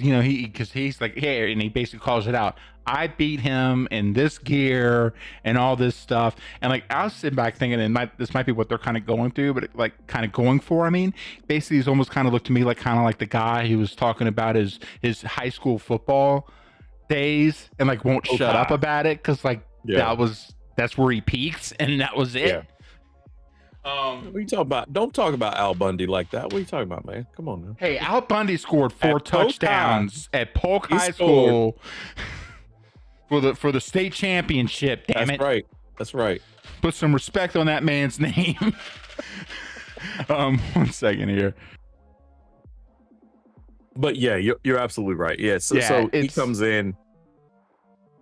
Speaker 1: he's like, hey, and he basically calls it out. I beat him in this gear and all this stuff. And like, I was sitting back thinking, this might be what they're kind of going through, but like kind of going for. I mean, basically, he's almost kind of looked to me like kind of like the guy who was talking about his high school football days and like won't shut up about it, because like that's where he peaks, and that was it.
Speaker 2: Yeah. What are you talking about? Don't talk about Al Bundy like that. What are you talking about, man? Come on, man.
Speaker 1: Hey, Al Bundy scored 4 touchdowns at Polk High School for the state championship. Damn it!
Speaker 2: That's right.
Speaker 1: Put some respect on that man's name. 1 second here.
Speaker 2: But yeah, you're absolutely right. Yeah, so he comes in.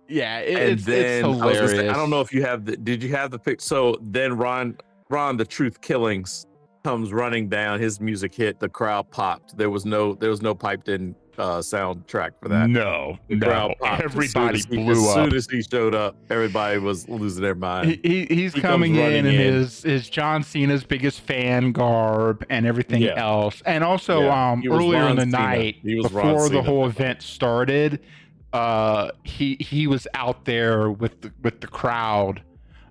Speaker 1: Yeah,
Speaker 2: And
Speaker 1: it's
Speaker 2: then I was gonna say, I don't know
Speaker 1: hilarious.
Speaker 2: if you have did you have the pic? So then Ron, the Truth Killings comes running down. His music hit, the crowd popped. There was no piped in soundtrack for that.
Speaker 1: No,
Speaker 2: The crowd
Speaker 1: no.
Speaker 2: popped
Speaker 1: Everybody
Speaker 2: as
Speaker 1: blew up.
Speaker 2: soon as he showed up. Everybody was losing their mind.
Speaker 1: He's
Speaker 2: He comes
Speaker 1: coming in
Speaker 2: running in.
Speaker 1: his John Cena's biggest fan garb and everything
Speaker 2: Yeah,
Speaker 1: else. And also
Speaker 2: yeah. He was
Speaker 1: earlier in
Speaker 2: Ron
Speaker 1: the
Speaker 2: Cena.
Speaker 1: night
Speaker 2: He was Ron
Speaker 1: before the
Speaker 2: Cena
Speaker 1: whole
Speaker 2: that night.
Speaker 1: event started, he was out there with the crowd,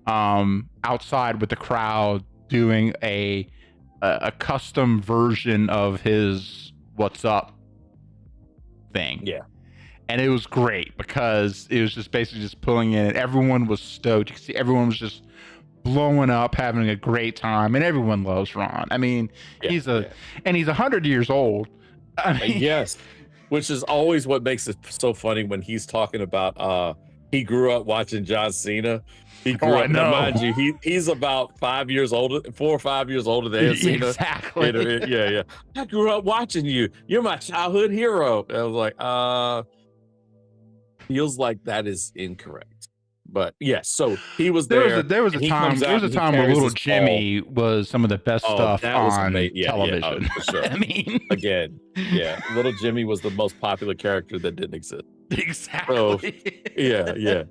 Speaker 1: outside with the crowd doing a custom version of his "What's Up" thing.
Speaker 2: Yeah.
Speaker 1: And it was great because it was just basically just pulling in, and everyone was stoked. You could see everyone was just blowing up, having a great time, and everyone loves Ron. I mean, he's 100 years old. I mean,
Speaker 2: yes, which is always what makes it so funny when he's talking about he grew up watching John Cena. He grew up. Now, mind you, he's about 5 years older, 4 or 5 years older than Cena.
Speaker 1: Exactly.
Speaker 2: Yeah. I grew up watching you. You're my childhood hero. I was like, feels like that is incorrect. But yes, so he was there.
Speaker 1: There was a time where little Jimmy was some of the best stuff on television.
Speaker 2: For sure.
Speaker 1: I mean,
Speaker 2: again, yeah, little Jimmy was the most popular character that didn't exist.
Speaker 1: Exactly.
Speaker 2: So, yeah.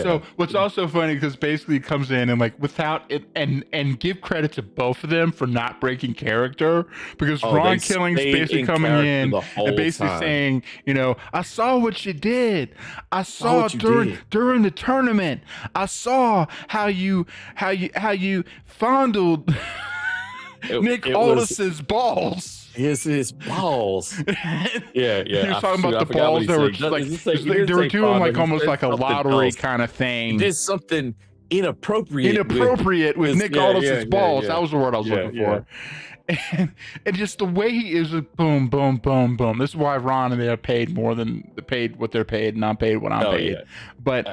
Speaker 1: So what's also funny, because basically he comes in and like without it, and give credit to both of them for not breaking character, because Ron Killing's basically coming in and basically saying, I saw what you did. I saw during the tournament. I saw how you fondled Nick Aldis's balls.
Speaker 2: His balls. Yeah.
Speaker 1: He was talking about the balls that were just like they were doing like almost like a lottery kind of thing.
Speaker 2: He did something inappropriate
Speaker 1: with Nick Aldis's balls. That was the word I was looking for. And just the way he is, boom, boom, boom, boom. This is why Ron and they are paid more than what they're paid, and I'm paid what I'm paid.
Speaker 2: Yeah.
Speaker 1: But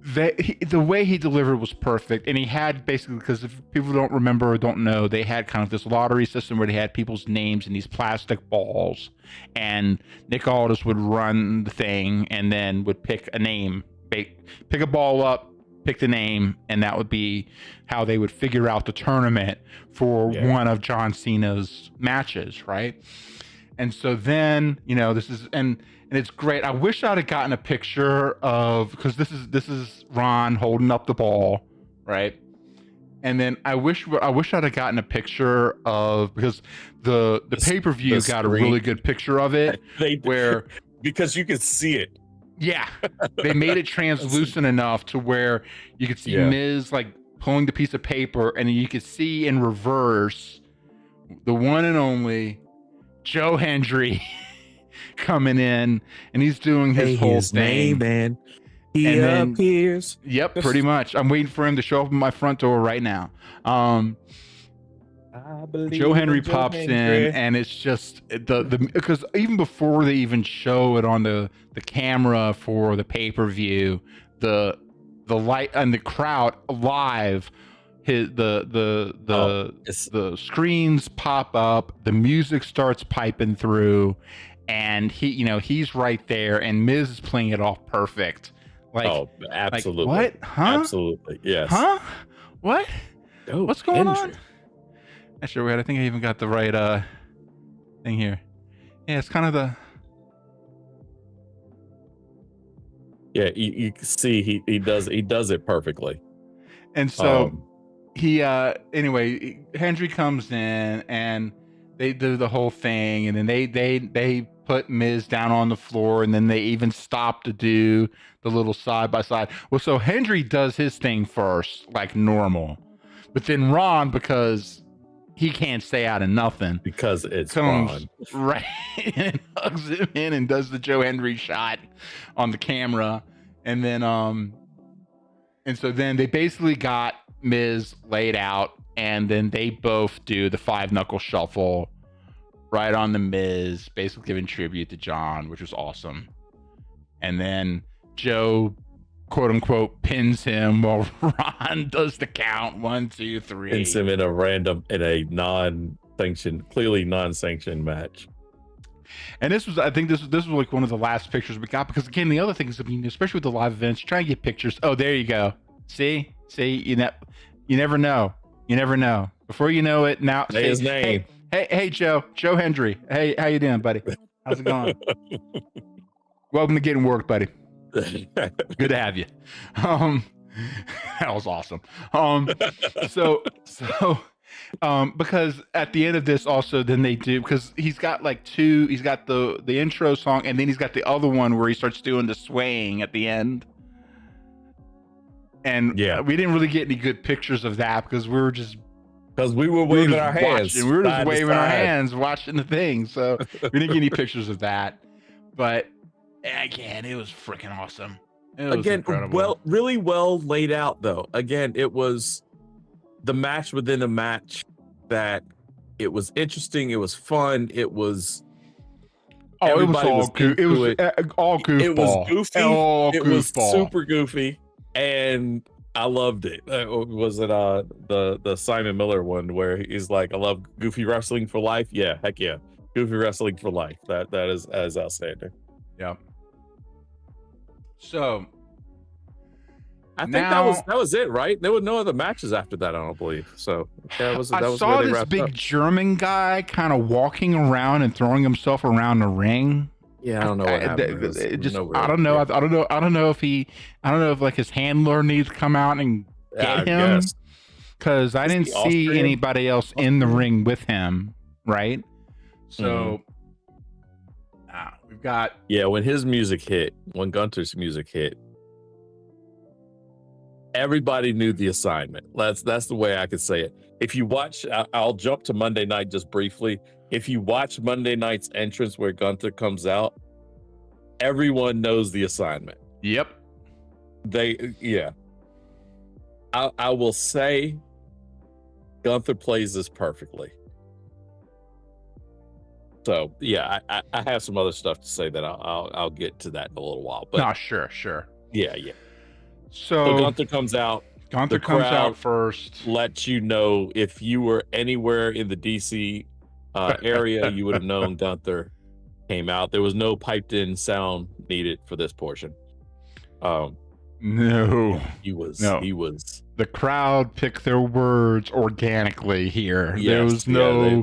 Speaker 1: the way he delivered was perfect. And he had basically, because if people don't remember or don't know, they had kind of this lottery system where they had people's names in these plastic balls, and Nick Aldis would run the thing and then would pick a name, pick a ball up, pick the name, and that would be how they would figure out the tournament for one of John Cena's matches, right? And so then, this is and it's great. I wish I'd have gotten a picture of, because this is Ron holding up the ball, right? And then I wish I'd have gotten a picture of, because the pay-per-view got a really good picture of it,
Speaker 2: because you could see it.
Speaker 1: Yeah, they made it translucent enough to where you could see Miz like pulling the piece of paper, and you could see in reverse the one and only Joe Hendry coming in, and he's doing his whole thing.
Speaker 2: Man, he appears.
Speaker 1: Yep, pretty much. I'm waiting for him to show up at my front door right now. Joe Hendry pops in, and it's just the because even before they even show it on the camera for the pay-per-view, the light and the crowd live, the screens pop up, the music starts piping through, and he's right there, and Miz is playing it off perfect. Like,
Speaker 2: absolutely.
Speaker 1: Like, what? Huh?
Speaker 2: Absolutely. Yes.
Speaker 1: Huh? What?
Speaker 2: Oh,
Speaker 1: what's going on? Actually, wait, I think I even got the right thing here. Yeah, it's kind of the.
Speaker 2: Yeah, you can see he does it perfectly.
Speaker 1: And so anyway, Hendry comes in and they do the whole thing, and then they put Miz down on the floor, and then they even stop to do the little side by side. Well, so Hendry does his thing first, like normal, but then Ron, because he can't stay out of nothing,
Speaker 2: because it's Ron,
Speaker 1: right, and hugs him in and does the Joe Hendry shot on the camera, and then and so then they basically got Miz laid out, and then they both do the 5-knuckle shuffle right on the Miz, basically giving tribute to John, which was awesome. And then Joe, quote unquote, pins him while Ron does the count 1, 2, 3.
Speaker 2: Pins him in a clearly non-sanctioned match.
Speaker 1: And I think this was like one of the last pictures we got, because again, the other things, I mean, especially with the live events, try and get pictures. Oh, there you go. See, you never know. You never know. Before you know it, now
Speaker 2: say his name.
Speaker 1: Hey, Joe Hendry. Hey, how you doing, buddy? How's it going? Welcome to Getting Worked, buddy. Good to have you. That was awesome. Because at the end of this also, then they do, because he's got like he's got the intro song, and then he's got the other one where he starts doing the swaying at the end. And we didn't really get any good pictures of that because we were
Speaker 2: waving our hands.
Speaker 1: We were just waving our hands, watching the thing. So we didn't get any pictures of that. But again, it was freaking awesome. It was incredible.
Speaker 2: Really well laid out, though. Again, it was the match within a match that it was interesting. It was fun. It was.
Speaker 1: It was all goofy. It was all goofball.
Speaker 2: It was goofy. It was super goofy, and I loved it. Was it the Simon Miller one where he's like, "I love goofy wrestling for life." Yeah, heck yeah, goofy wrestling for life. That is outstanding.
Speaker 1: Yeah. So
Speaker 2: I think that was it, right? There were no other matches after that, I don't believe. So that was
Speaker 1: I saw this big German guy kind of walking around and throwing himself around the ring.
Speaker 2: Yeah, I don't know what happened.
Speaker 1: I don't know. I don't know if like his handler needs to come out and get him, because I didn't see anybody else in the ring with him, right? So we've got
Speaker 2: when his music hit, when Gunther's music hit, everybody knew the assignment. That's the way I could say it. If you watch, I'll jump to Monday night just briefly. If you watch Monday night's entrance where Gunther comes out, everyone knows the assignment.
Speaker 1: Yep.
Speaker 2: I will say Gunther plays this perfectly. So yeah, I have some other stuff to say that I'll get to that in a little while. But
Speaker 1: sure.
Speaker 2: Yeah.
Speaker 1: So
Speaker 2: Gunther comes out.
Speaker 1: Gunther comes out first.
Speaker 2: Lets you know, if you were anywhere in the DC area, you would have known Gunther came out. There was no piped in sound needed for this portion.
Speaker 1: No,
Speaker 2: he was.
Speaker 1: The crowd picked their words organically here.
Speaker 2: Yes,
Speaker 1: there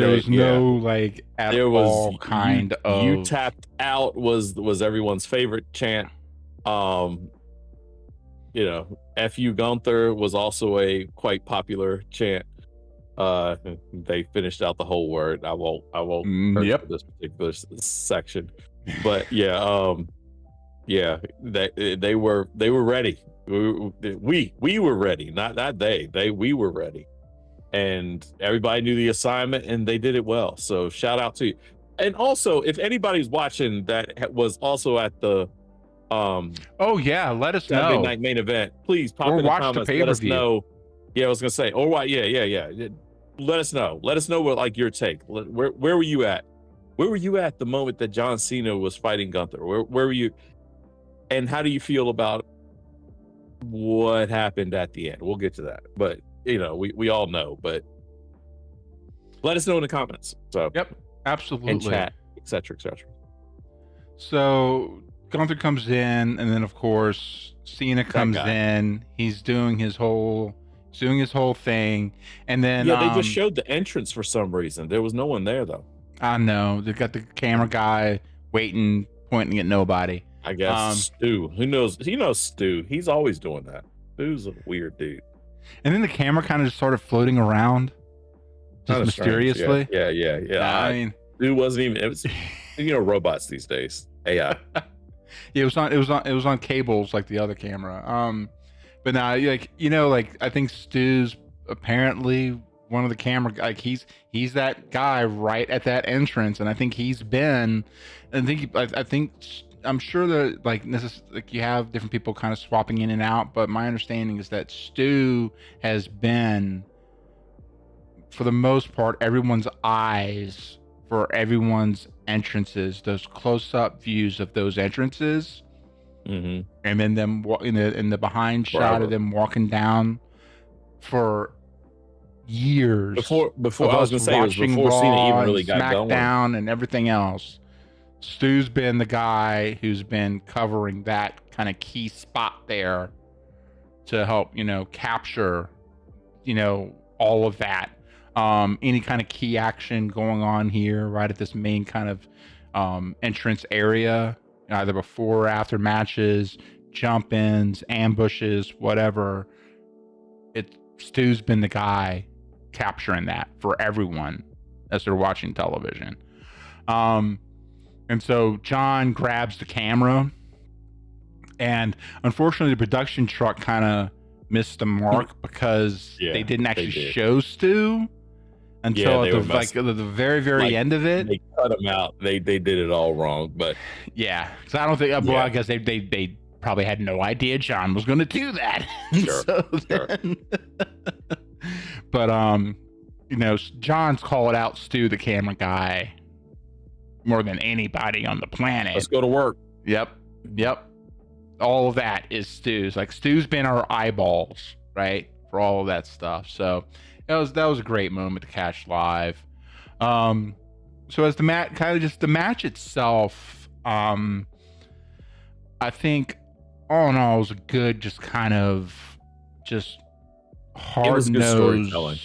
Speaker 1: was no like at
Speaker 2: there
Speaker 1: all
Speaker 2: was,
Speaker 1: kind of.
Speaker 2: You tapped out was everyone's favorite chant. F you Gunther was also a quite popular chant. They finished out the whole word. I won't this particular section, but they were ready. We were ready, not they. We were ready, and everybody knew the assignment, and they did it well. So shout out to you. And also, if anybody's watching that was also at the
Speaker 1: let us
Speaker 2: Saturday
Speaker 1: know.
Speaker 2: Night main event, please pop in the comments. Let us know. Yeah, I was gonna say. Or what? Yeah. Let us know. Let us know what your take. Where were you at? Where were you at the moment that John Cena was fighting Gunther? Where were you? And how do you feel about what happened at the end? We'll get to that. But we all know. But let us know in the comments. So
Speaker 1: yep, absolutely.
Speaker 2: And chat, etc.
Speaker 1: So Gunther comes in, and then of course Cena comes in. He's doing his whole thing, and then
Speaker 2: they just showed the entrance for some reason. There was no one there though.
Speaker 1: I know, they got the camera guy waiting, pointing at nobody.
Speaker 2: I guess Stu. Who knows? He knows Stu. He's always doing that. Stu's a weird dude.
Speaker 1: And then the camera kind of just started floating around, just mysteriously.
Speaker 2: Yeah. I mean, Stu wasn't even. It was, robots these days. AI.
Speaker 1: Yeah, it was on cables like the other camera. But now, I think Stu's apparently one of the camera, he's that guy right at that entrance, and I think I'm sure that you have different people kind of swapping in and out, but my understanding is that Stu has been, for the most part, everyone's eyes for everyone's entrances, those close-up views of those entrances.
Speaker 2: Mm-hmm.
Speaker 1: And then them in the behind shot of them walking down for years
Speaker 2: Before
Speaker 1: of
Speaker 2: I was
Speaker 1: us
Speaker 2: gonna say, it was
Speaker 1: watching
Speaker 2: before Cena
Speaker 1: Raw
Speaker 2: even
Speaker 1: and
Speaker 2: really got going.
Speaker 1: SmackDown and everything else. Stu's been the guy who's been covering that kind of key spot there to help, capture, all of that. Any kind of key action going on here, right at this main kind of entrance area, either before or after matches, jump ins, ambushes, whatever. Stu's been the guy capturing that for everyone as they're watching television. And so John grabs the camera, and unfortunately the production truck kind of missed the mark because they didn't actually show Stu until at the very end of it.
Speaker 2: They cut him out. They did it all wrong, but
Speaker 1: yeah, because I don't think. Well, I guess they probably had no idea John was going to do that. Sure. But John's called out Stu, the camera guy, more than anybody on the planet.
Speaker 2: Let's go to work.
Speaker 1: Yep. All of that is Stu's. Like, Stu's been our eyeballs, right, for all of that stuff. So that was a great moment to catch live. So as the match itself, I think all in all it was a good, just kind of hard-nosed
Speaker 2: storytelling.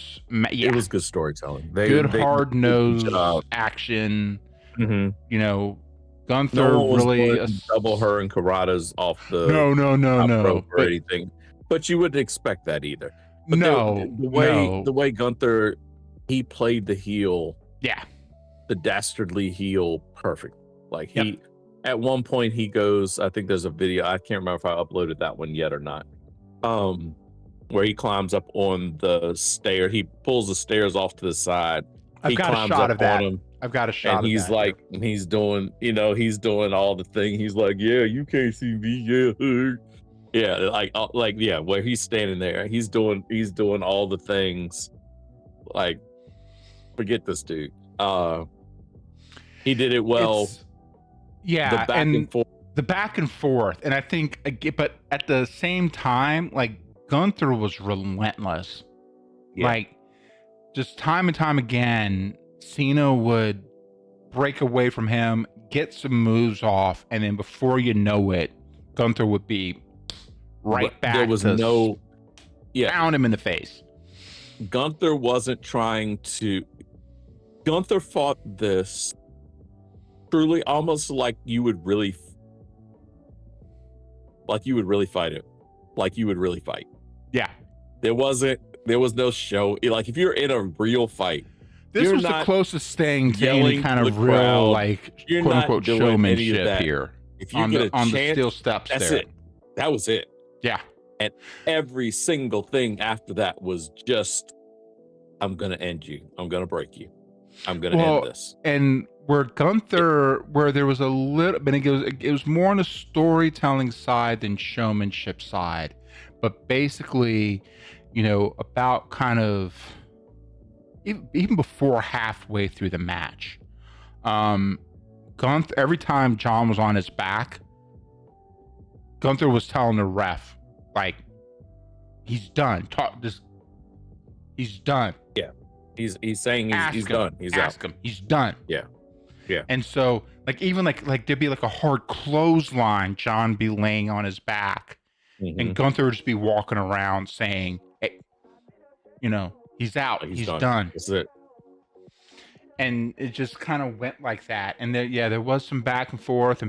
Speaker 2: It was good storytelling.
Speaker 1: Hard-nosed action.
Speaker 2: Mm-hmm.
Speaker 1: Gunther really
Speaker 2: double her and Karada's off the
Speaker 1: no
Speaker 2: or anything, but you wouldn't expect that either. But the way Gunther, he played the heel, the dastardly heel, perfect. Like at one point he goes, I think there's a video, I can't remember if I uploaded that one yet or not, where he climbs up on the stair. He pulls the stairs off to the side.
Speaker 1: I've got a shot of that. I've got a shot.
Speaker 2: And he's like, and he's doing, he's doing all the thing. He's like, yeah, you can't see me, where he's standing there, he's doing all the things. Like, forget this dude. He did it well.
Speaker 1: The back and forth, and I think, but at the same time, like, Gunther was relentless. Like, just time and time again, Cena would break away from him, get some moves off, and then before you know it, Gunther would be right back.
Speaker 2: There was
Speaker 1: pound him in the face.
Speaker 2: Gunther wasn't trying to. Gunther fought this truly almost like you would really fight it. Like you would really fight.
Speaker 1: Yeah.
Speaker 2: There was no show. Like, if you're in a real fight,
Speaker 1: this was the closest thing to any kind of real crowd, like, quote unquote showmanship here.
Speaker 2: If you get
Speaker 1: on
Speaker 2: the
Speaker 1: steel steps,
Speaker 2: that's
Speaker 1: there.
Speaker 2: It. That was it.
Speaker 1: Yeah.
Speaker 2: And every single thing after that was just, I'm gonna end you. I'm gonna break you. I'm gonna end this.
Speaker 1: And where Gunther, where there was a little, but it was more on the storytelling side than showmanship side. But basically, about kind of even before halfway through the match, Gunther, every time John was on his back, Gunther was telling the ref, like, he's done. He's done.
Speaker 2: Yeah. He's saying he's done.
Speaker 1: Ask him. He's done.
Speaker 2: Yeah. Yeah.
Speaker 1: And so, like, even like there'd be like a hard clothesline, John be laying on his back. Mm-hmm. And Gunther would just be walking around saying, hey, he's out. He's done.
Speaker 2: That's it.
Speaker 1: And it just kind of went like that. And there was some back and forth.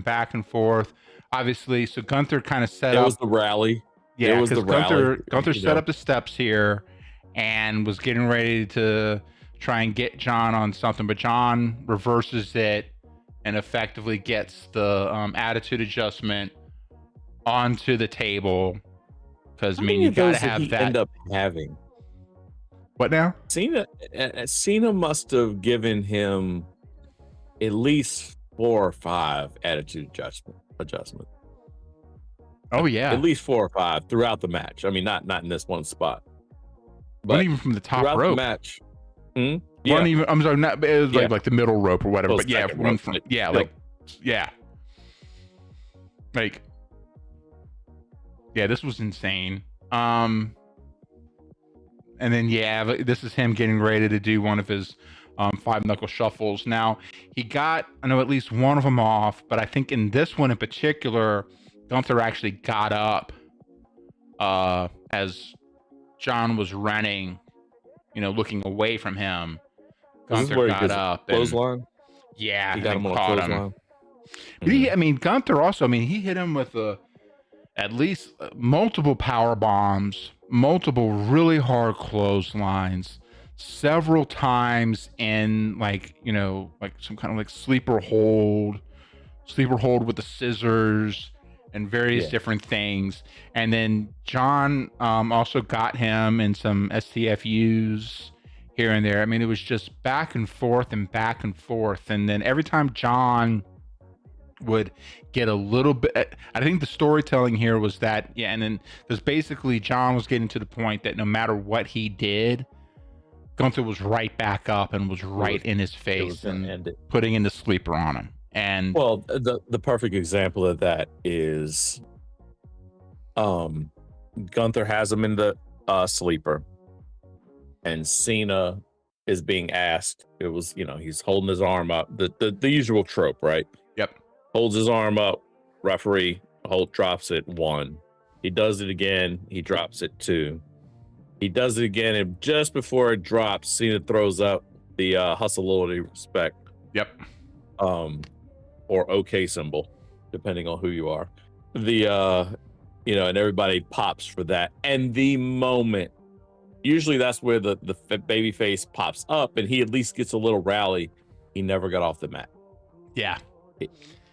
Speaker 1: Obviously, so Gunther kind of set up.
Speaker 2: It was the rally.
Speaker 1: Yeah, because Gunther set up the steps here and was getting ready to try and get John on something. But John reverses it and effectively gets the attitude adjustment onto the table, because you gotta have that.
Speaker 2: End up having
Speaker 1: what now?
Speaker 2: Cena must have given him at least 4 or 5 attitude adjustment.
Speaker 1: Oh yeah,
Speaker 2: at least 4 or 5 throughout the match. I mean, not in this one spot, but
Speaker 1: not even from the top rope.
Speaker 2: The match.
Speaker 1: Yeah. Even, I'm sorry, not, it was like the middle rope or whatever. But yeah, this was insane. And then, yeah, this is him getting ready to do one of his five knuckle shuffles. Now, he got, I know, at least one of them off, but I think in this one in particular, Gunther actually got up as John was running, looking away from him. Gunther got up.
Speaker 2: Clothesline?
Speaker 1: Yeah,
Speaker 2: he got him on a
Speaker 1: clothesline. But Gunther also, he hit him with at least multiple power bombs, multiple really hard clotheslines, several times in like some kind of like sleeper hold with the scissors and various different things. And then John also got him in some STFUs here and there. It was just back and forth and back and forth. And then every time John would get a little bit, I think the storytelling here was that, and then because basically John was getting to the point that no matter what he did, Gunther was right back up and was right in his face and putting in the sleeper on him. And
Speaker 2: well, the perfect example of that is Gunther has him in the sleeper, and Cena is being asked. It was, he's holding his arm up, the usual trope, right?
Speaker 1: Yep.
Speaker 2: Holds his arm up, referee drops it 1. He does it again, he drops it 2. He does it again, and just before it drops, Cena throws up the hustle respect.
Speaker 1: Yep.
Speaker 2: Or OK symbol, depending on who you are. And everybody pops for that. And the moment, usually that's where the baby face pops up, and he at least gets a little rally. He never got off the mat.
Speaker 1: Yeah.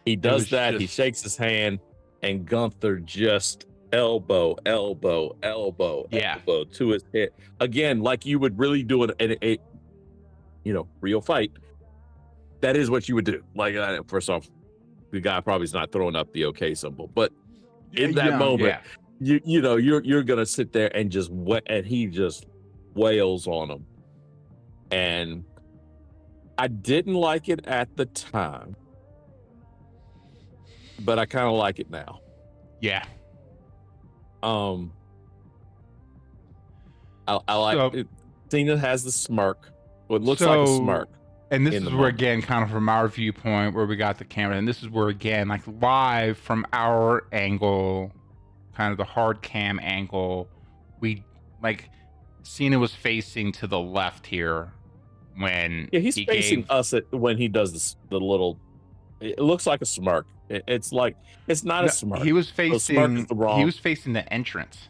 Speaker 2: He does that. He shakes his hand, and Gunther just elbow to his head again, like you would really do it in a real fight. That is what you would do. Like, first off, the guy probably is not throwing up the OK symbol, but in that moment, you're gonna sit there and and he just wails on him. And I didn't like it at the time, but I kind of like it now.
Speaker 1: Yeah.
Speaker 2: I like it. Cena has the smirk. What looks like a smirk.
Speaker 1: And this is where, again, kind of from our viewpoint, where we got the camera, and this is where, again, like live from our angle, kind of the hard cam angle, Cena was facing to the left here when
Speaker 2: he's facing us when he does the little. It looks like a smirk. It's like it's not a smirk.
Speaker 1: He was facing. He was facing the entrance.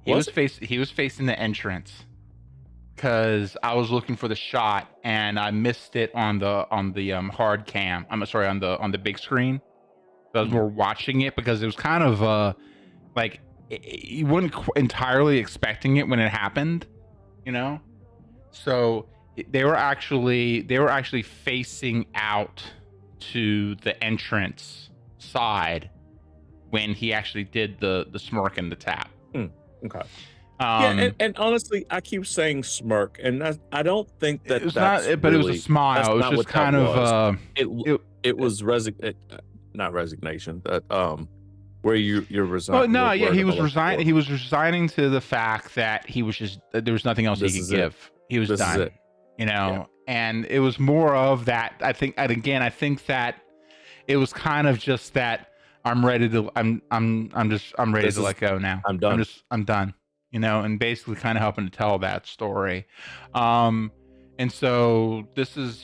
Speaker 1: He was facing the entrance. Because I was looking for the shot and I missed it on the hard cam. I'm sorry, on the big screen. So I was more watching it because it was kind of like you weren't entirely expecting it when it happened, So they were actually facing out to the entrance side when he actually did the smirk and the tap.
Speaker 2: Okay. And honestly, I keep saying smirk, and I don't think that
Speaker 1: it's
Speaker 2: that's
Speaker 1: not. But
Speaker 2: really,
Speaker 1: it was a smile. It was just kind of.
Speaker 2: It was not resignation. That where you're resigning.
Speaker 1: Oh no, yeah, he was resigning. He was resigning to the fact that he was just there was nothing else he could give. He was done. And it was more of that. I think that it was kind of just that I'm ready to. I'm ready to let go now. I'm done. I'm done. And basically kind of helping to tell that story. And so this is,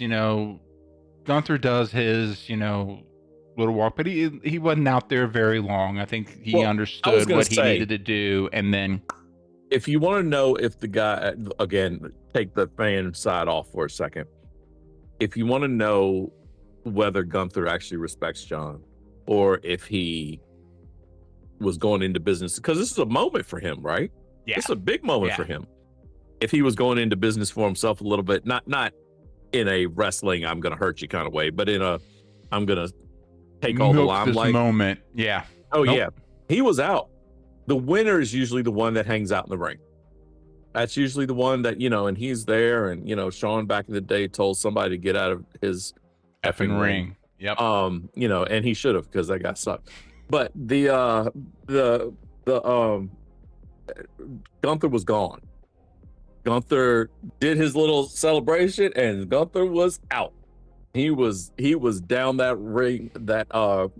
Speaker 1: Gunther does his, little walk, but he wasn't out there very long. I think he understood what he needed to do. And then
Speaker 2: if you want to know if the guy, again, take the fan side off for a second. If you want to know whether Gunther actually respects John or if he was going into business, because this is a moment for him, right? Yeah. It's a big moment for him. If he was going into business for himself a little bit, not in a wrestling, I'm going to hurt you kind of way, but in a, I'm going to take all the limelight
Speaker 1: moment. Yeah.
Speaker 2: Oh, yeah. He was out. The winner is usually the one that hangs out in the ring. That's usually the one that, and he's there. And, Sean back in the day told somebody to get out of his effing ring.
Speaker 1: Yep.
Speaker 2: And he should have, because that guy sucked. But the Gunther was gone. Gunther did his little celebration, and Gunther was out. He was down that ring.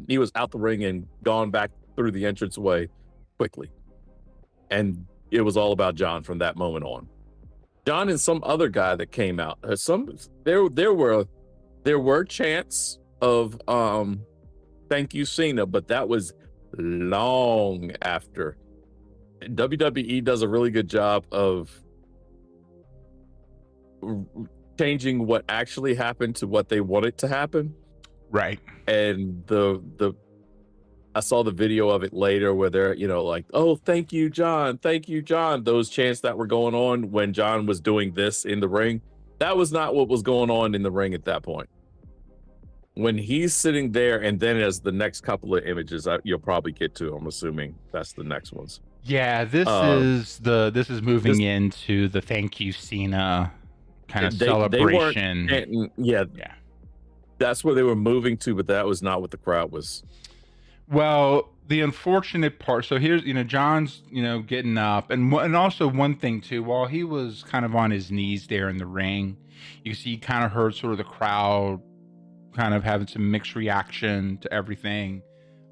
Speaker 2: He was out the ring and gone back through the entranceway quickly. And it was all about John from that moment on. John and some other guy that came out. There were chants of thank you, Cena, but that was long after. WWE does a really good job of changing what actually happened to what they wanted to happen.
Speaker 1: Right.
Speaker 2: And I saw the video of it later where they're, like, oh, thank you, John. Thank you, John. Those chants that were going on when John was doing this in the ring, that was not what was going on in the ring at that point. When he's sitting there, and then as the next couple of images you'll probably get to, I'm assuming that's the next ones.
Speaker 1: Yeah, this is moving into the thank you, Cena kind of celebration.
Speaker 2: Yeah. That's where they were moving to, but that was not what the crowd was.
Speaker 1: Well, the unfortunate part, so here's, John's, getting up, and also one thing too, while he was kind of on his knees there in the ring, you see, you kind of heard sort of the crowd kind of having some mixed reaction to everything.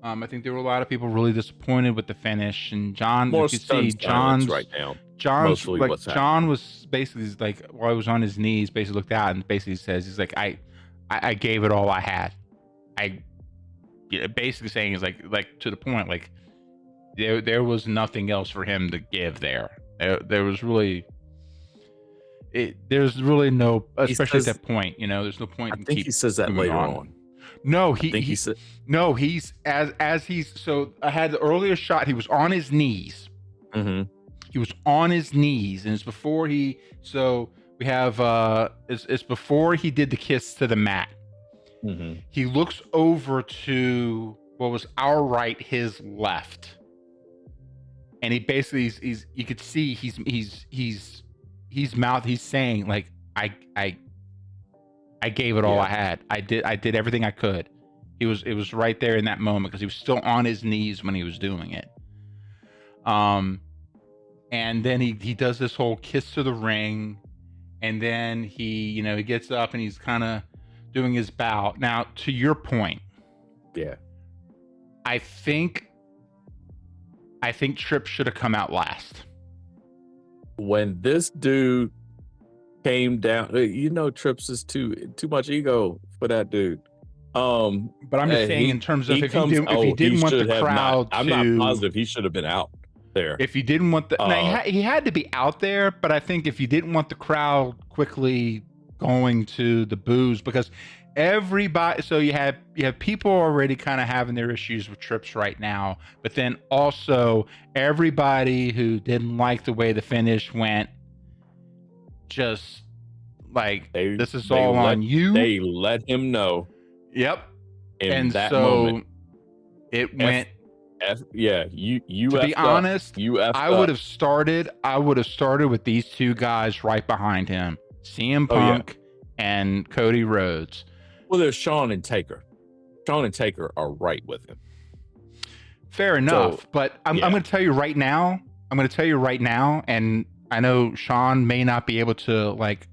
Speaker 1: I think there were a lot of people really disappointed with the finish, and John, you could see John's
Speaker 2: right now.
Speaker 1: John was basically like, while he was on his knees, basically looked out and basically says, he's like, I gave it all I had. Basically saying is like to the point, like there was nothing else for him to give there. There was really there's really no, especially at that point, there's no point.
Speaker 2: I think he says that later on.
Speaker 1: No, he's so I had the earlier shot. He was on his knees.
Speaker 2: Mm-hmm.
Speaker 1: He was on his knees, and it's before we have it's before he did the kiss to the mat.
Speaker 2: Mm-hmm.
Speaker 1: He looks over to what was our right, his left, and he basically you could see he's saying like, I gave it all I had. I did everything I could. It was right there in that moment because he was still on his knees when he was doing it. And then he does this whole kiss to the ring, and then he gets up and he's kind of doing his bow. Now, to your point, I think Tripp should have come out last.
Speaker 2: When this dude came down, Trips is too much ego for that dude.
Speaker 1: But I'm just saying, in terms of if he didn't want the crowd
Speaker 2: I'm not positive he should have been out there.
Speaker 1: If he didn't want he had to be out there, but I think if you didn't want the crowd quickly going to the booze, because everybody, so you have people already kind of having their issues with Trips right now, but then also everybody who didn't like the way the finish went, just like, this is all on you.
Speaker 2: They let him know.
Speaker 1: Yep.
Speaker 2: In that moment,
Speaker 1: it went.
Speaker 2: You.
Speaker 1: To be honest, I would have started with these two guys right behind him, CM Punk and Cody Rhodes.
Speaker 2: Well, there's Shawn and Taker. Shawn and Taker are right with him.
Speaker 1: Fair enough, but I'm going to tell you right now. And I know Shawn may not be able to like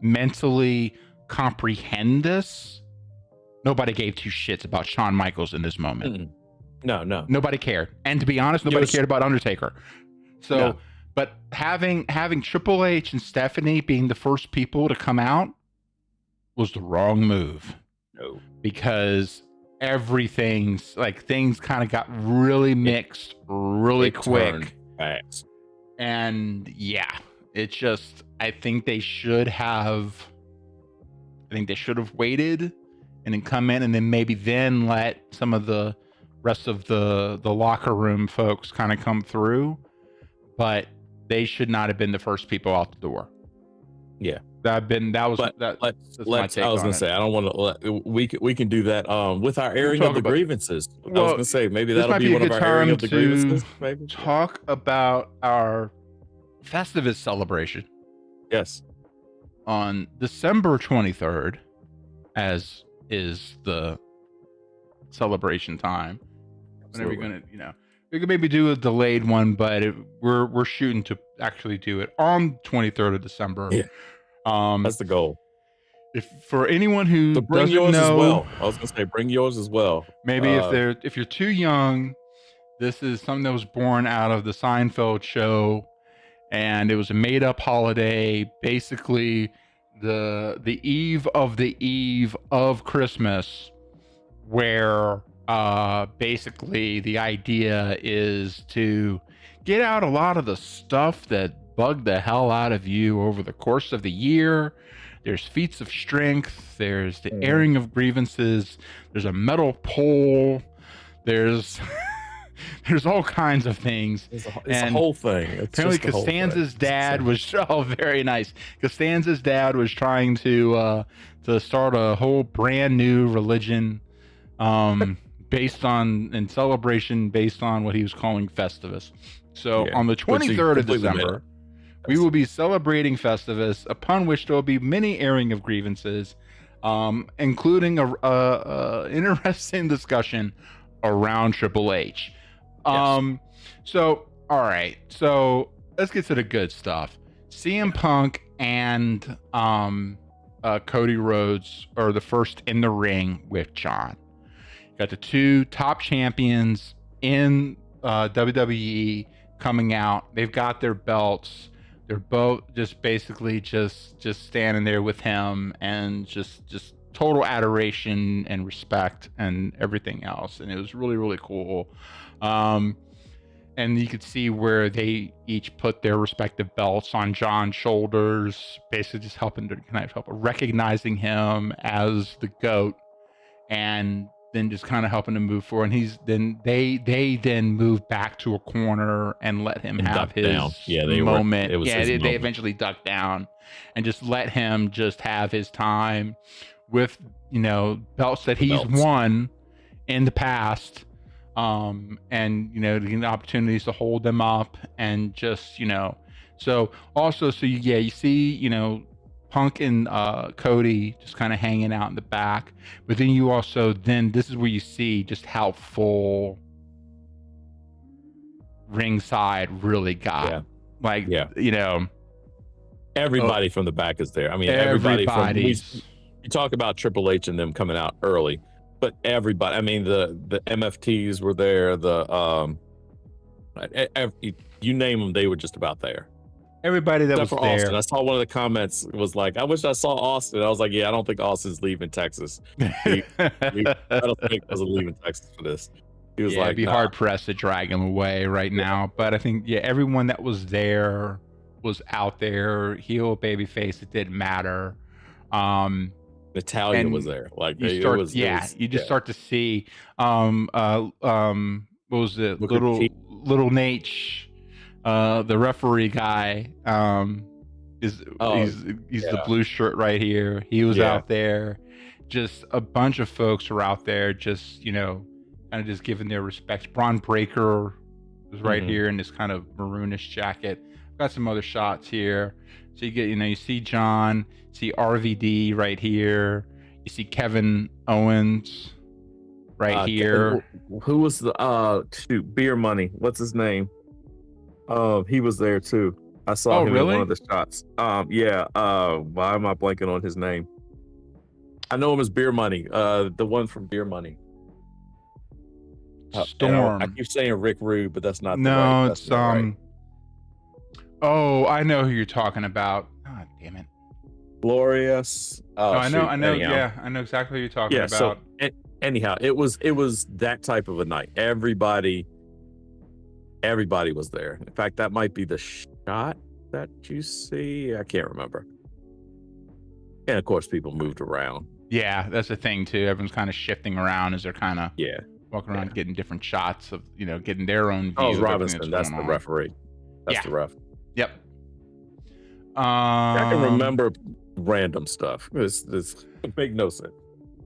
Speaker 1: mentally comprehend this. Nobody gave two shits about Shawn Michaels in this moment.
Speaker 2: Mm-mm. No.
Speaker 1: Nobody cared. And to be honest, nobody cared about Undertaker. So, but having Triple H and Stephanie being the first people to come out was the wrong move.
Speaker 2: No.
Speaker 1: Because things kind of got really mixed really quick.
Speaker 2: Fast.
Speaker 1: And it just, I think they should have waited and then come in, and then maybe then let some of the rest of the locker room folks kind of come through, but they should not have been the first people out the door.
Speaker 2: Yeah,
Speaker 1: I was gonna
Speaker 2: say, I don't want to. We can do that with our airing of the grievances. I was gonna say maybe that'll be one of our airing of the grievances. Maybe
Speaker 1: talk about our Festivus celebration.
Speaker 2: Yes,
Speaker 1: on December 23rd, as is the celebration time. Whenever you're gonna, We could maybe do a delayed one, but we're shooting to actually do it on 23rd of December.
Speaker 2: Yeah, that's the goal.
Speaker 1: If for anyone who
Speaker 2: So bring
Speaker 1: doesn't
Speaker 2: yours as
Speaker 1: know,
Speaker 2: well. I was gonna say bring yours as well.
Speaker 1: maybe if you're too young, this is something that was born out of the Seinfeld show, and it was a made up holiday, basically the eve of Christmas, where basically the idea is to get out a lot of the stuff that bugged the hell out of you over the course of the year. There's feats of strength, there's the airing of grievances, there's a metal pole, there's there's all kinds of things.
Speaker 2: It's a whole thing.
Speaker 1: Apparently Costanza's dad was very nice. Costanza's dad was trying to start a whole brand new religion based on in celebration based on what he was calling Festivus. So on the 23rd of December, we will be celebrating Festivus, upon which there will be many airing of grievances, including a interesting discussion around Triple H. So all right, so let's get to the good stuff. CM Punk and Cody Rhodes are the first in the ring with John. Got the two top champions in WWE coming out. They've got their belts. They're both just basically just standing there with him, and just total adoration and respect and everything else. And it was really, really cool. And you could see where they each put their respective belts on John's shoulders, basically just helping to kind of help recognizing him as the GOAT, and then just kind of helping him move forward. And they then move back to a corner and let him have his moment. They eventually ducked down and just let him just have his time with, belts that he's won in the past. And the opportunities to hold them up, and just so also you see Punk and Cody just kind of hanging out in the back, but then you also this is where you see just how full ringside really got.
Speaker 2: Everybody from the back is there. I mean, everybody. You talk about Triple H and them coming out early. But everybody, I mean, the MFTs were there. You name them, they were just about there.
Speaker 1: Everybody that
Speaker 2: Except
Speaker 1: was
Speaker 2: for
Speaker 1: there.
Speaker 2: Austin. I saw one of the comments was like, "I wish I saw Austin." I was like, "Yeah, I don't think Austin's leaving Texas. I don't think he was leaving Texas for this." He was like,
Speaker 1: "It'd be hard pressed to drag him away right now." But I think everyone that was there was out there, heel, babyface. It didn't matter.
Speaker 2: Natalia was there. Like
Speaker 1: you start to see what was it? Little Nate, the referee guy, he's the blue shirt right here. He was out there. Just a bunch of folks were out there, just kind of just giving their respects. Braun Breaker was right here in this kind of maroonish jacket. I've got some other shots here. So you get, you see John, see RVD right here. You see Kevin Owens right here.
Speaker 2: Who was the Beer Money? What's his name? He was there too. I saw him in one of the shots. Why am I blanking on his name? I know him as Beer Money. The one from Beer Money.
Speaker 1: Storm.
Speaker 2: I keep saying Rick Rude, but that's not.
Speaker 1: It's Oh, I know who you're talking about. God damn it.
Speaker 2: Glorious.
Speaker 1: I know. Anyhow. Yeah, I know exactly who you're talking about.
Speaker 2: So anyhow, it was that type of a night. Everybody was there. In fact, that might be the shot that you see. I can't remember. And of course, people moved around.
Speaker 1: Yeah, that's the thing too. Everyone's kind of shifting around as they're kind of walking around, getting different shots of getting their own view.
Speaker 2: Oh, Robinson. That's the referee. That's the ref.
Speaker 1: Yep.
Speaker 2: I can remember random stuff. This make no sense.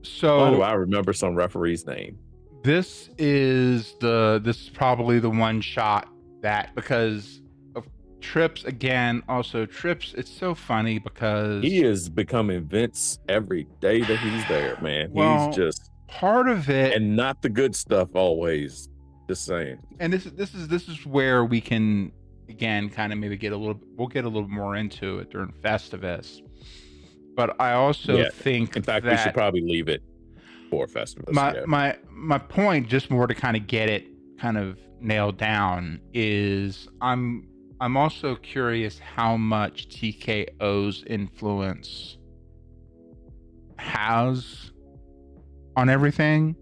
Speaker 1: So
Speaker 2: why do I remember some referee's name?
Speaker 1: This is probably the one shot that, because of Trips again. Also, Trips, it's so funny because
Speaker 2: he is becoming Vince every day that he's there, man. He's just
Speaker 1: part of it,
Speaker 2: and not the good stuff always. Just saying.
Speaker 1: And this is where we can again kind of maybe we'll get a little more into it during Festivus. But I also think
Speaker 2: in fact, we should probably leave it for Festivus.
Speaker 1: My point, just more to kind of get it kind of nailed down, is I'm also curious how much TKO's influence has on everything.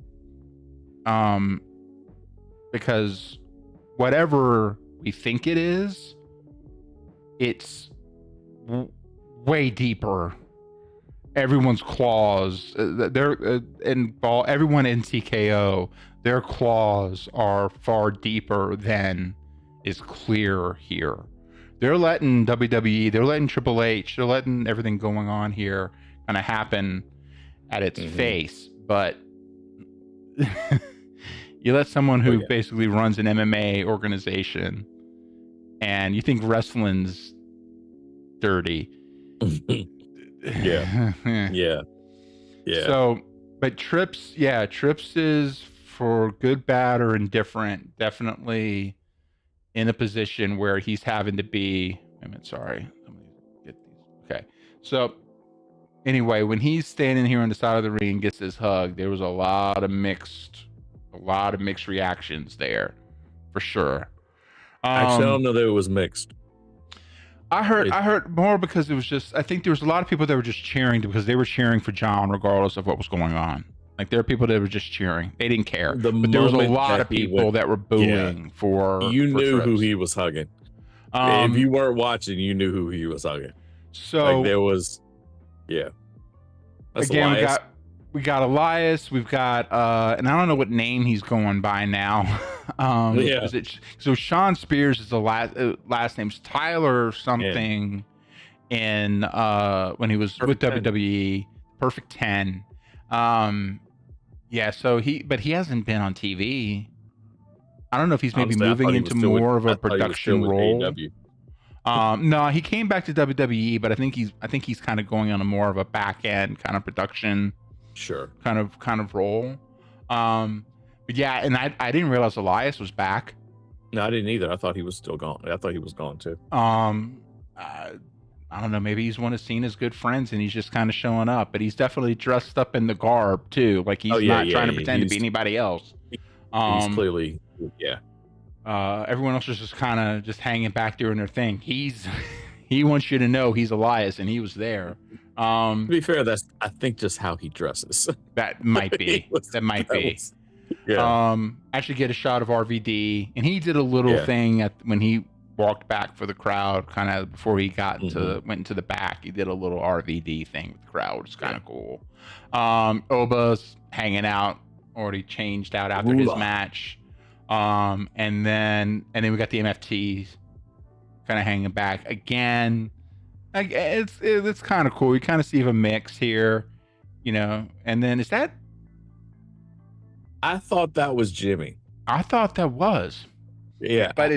Speaker 1: Because whatever we think it is, it's way deeper. Everyone's claws, everyone in TKO, their claws are far deeper than is clear here. They're letting WWE, they're letting Triple H, they're letting everything going on here kind of happen at its face. But you let someone who basically runs an MMA organization and you think wrestling's dirty.
Speaker 2: Yeah.
Speaker 1: So, but Trips is, for good, bad, or indifferent, definitely in a position where he's having to be, let me get these. Okay. So anyway, when he's standing here on the side of the ring and gets his hug, there was a lot of mixed reactions there, for sure.
Speaker 2: Actually, I don't know that it was mixed.
Speaker 1: I heard more because it was just, I think there was a lot of people that were just cheering because they were cheering for John regardless of what was going on. Like, there are people that were just cheering. They didn't care. But there was a lot of people that were booing for
Speaker 2: knew
Speaker 1: Trips.
Speaker 2: who he was hugging. If you weren't watching, you knew who he was hugging.
Speaker 1: So
Speaker 2: like, there was,
Speaker 1: That's again, Elias. we got Elias. We've got and I don't know what name he's going by now. So Sean Spears is the last name's Tyler something in when he was with WWE. Perfect 10. So he hasn't been on TV. I don't know if he's maybe moving into more of a production role. No, he came back to WWE, but I think he's kind of going on a more of a back end kind of production, kind of role. But yeah, and I didn't realize Elias was back.
Speaker 2: No, I didn't either. I thought he was still gone. I thought he was gone too.
Speaker 1: I don't know. Maybe he's one of Cena's good friends, and he's just kind of showing up. But he's definitely dressed up in the garb too. Like, he's not trying to pretend to be anybody else.
Speaker 2: He's clearly,
Speaker 1: everyone else is just kind of just hanging back doing their thing. He wants you to know he's Elias, and he was there.
Speaker 2: To be fair, that's, I think, just how he dresses.
Speaker 1: That might be. Actually get a shot of RVD, and he did a little thing when he walked back for the crowd, kind of before he got went into the back. He did a little RVD thing with the crowd, which is kind of cool. Oba's hanging out, already changed out after his match. And then we got the MFTs kind of hanging back again. Like, it's kind of cool. You kind of see a mix here, and then is that?
Speaker 2: I thought that was Jimmy.
Speaker 1: I thought that was.
Speaker 2: Yeah.
Speaker 1: But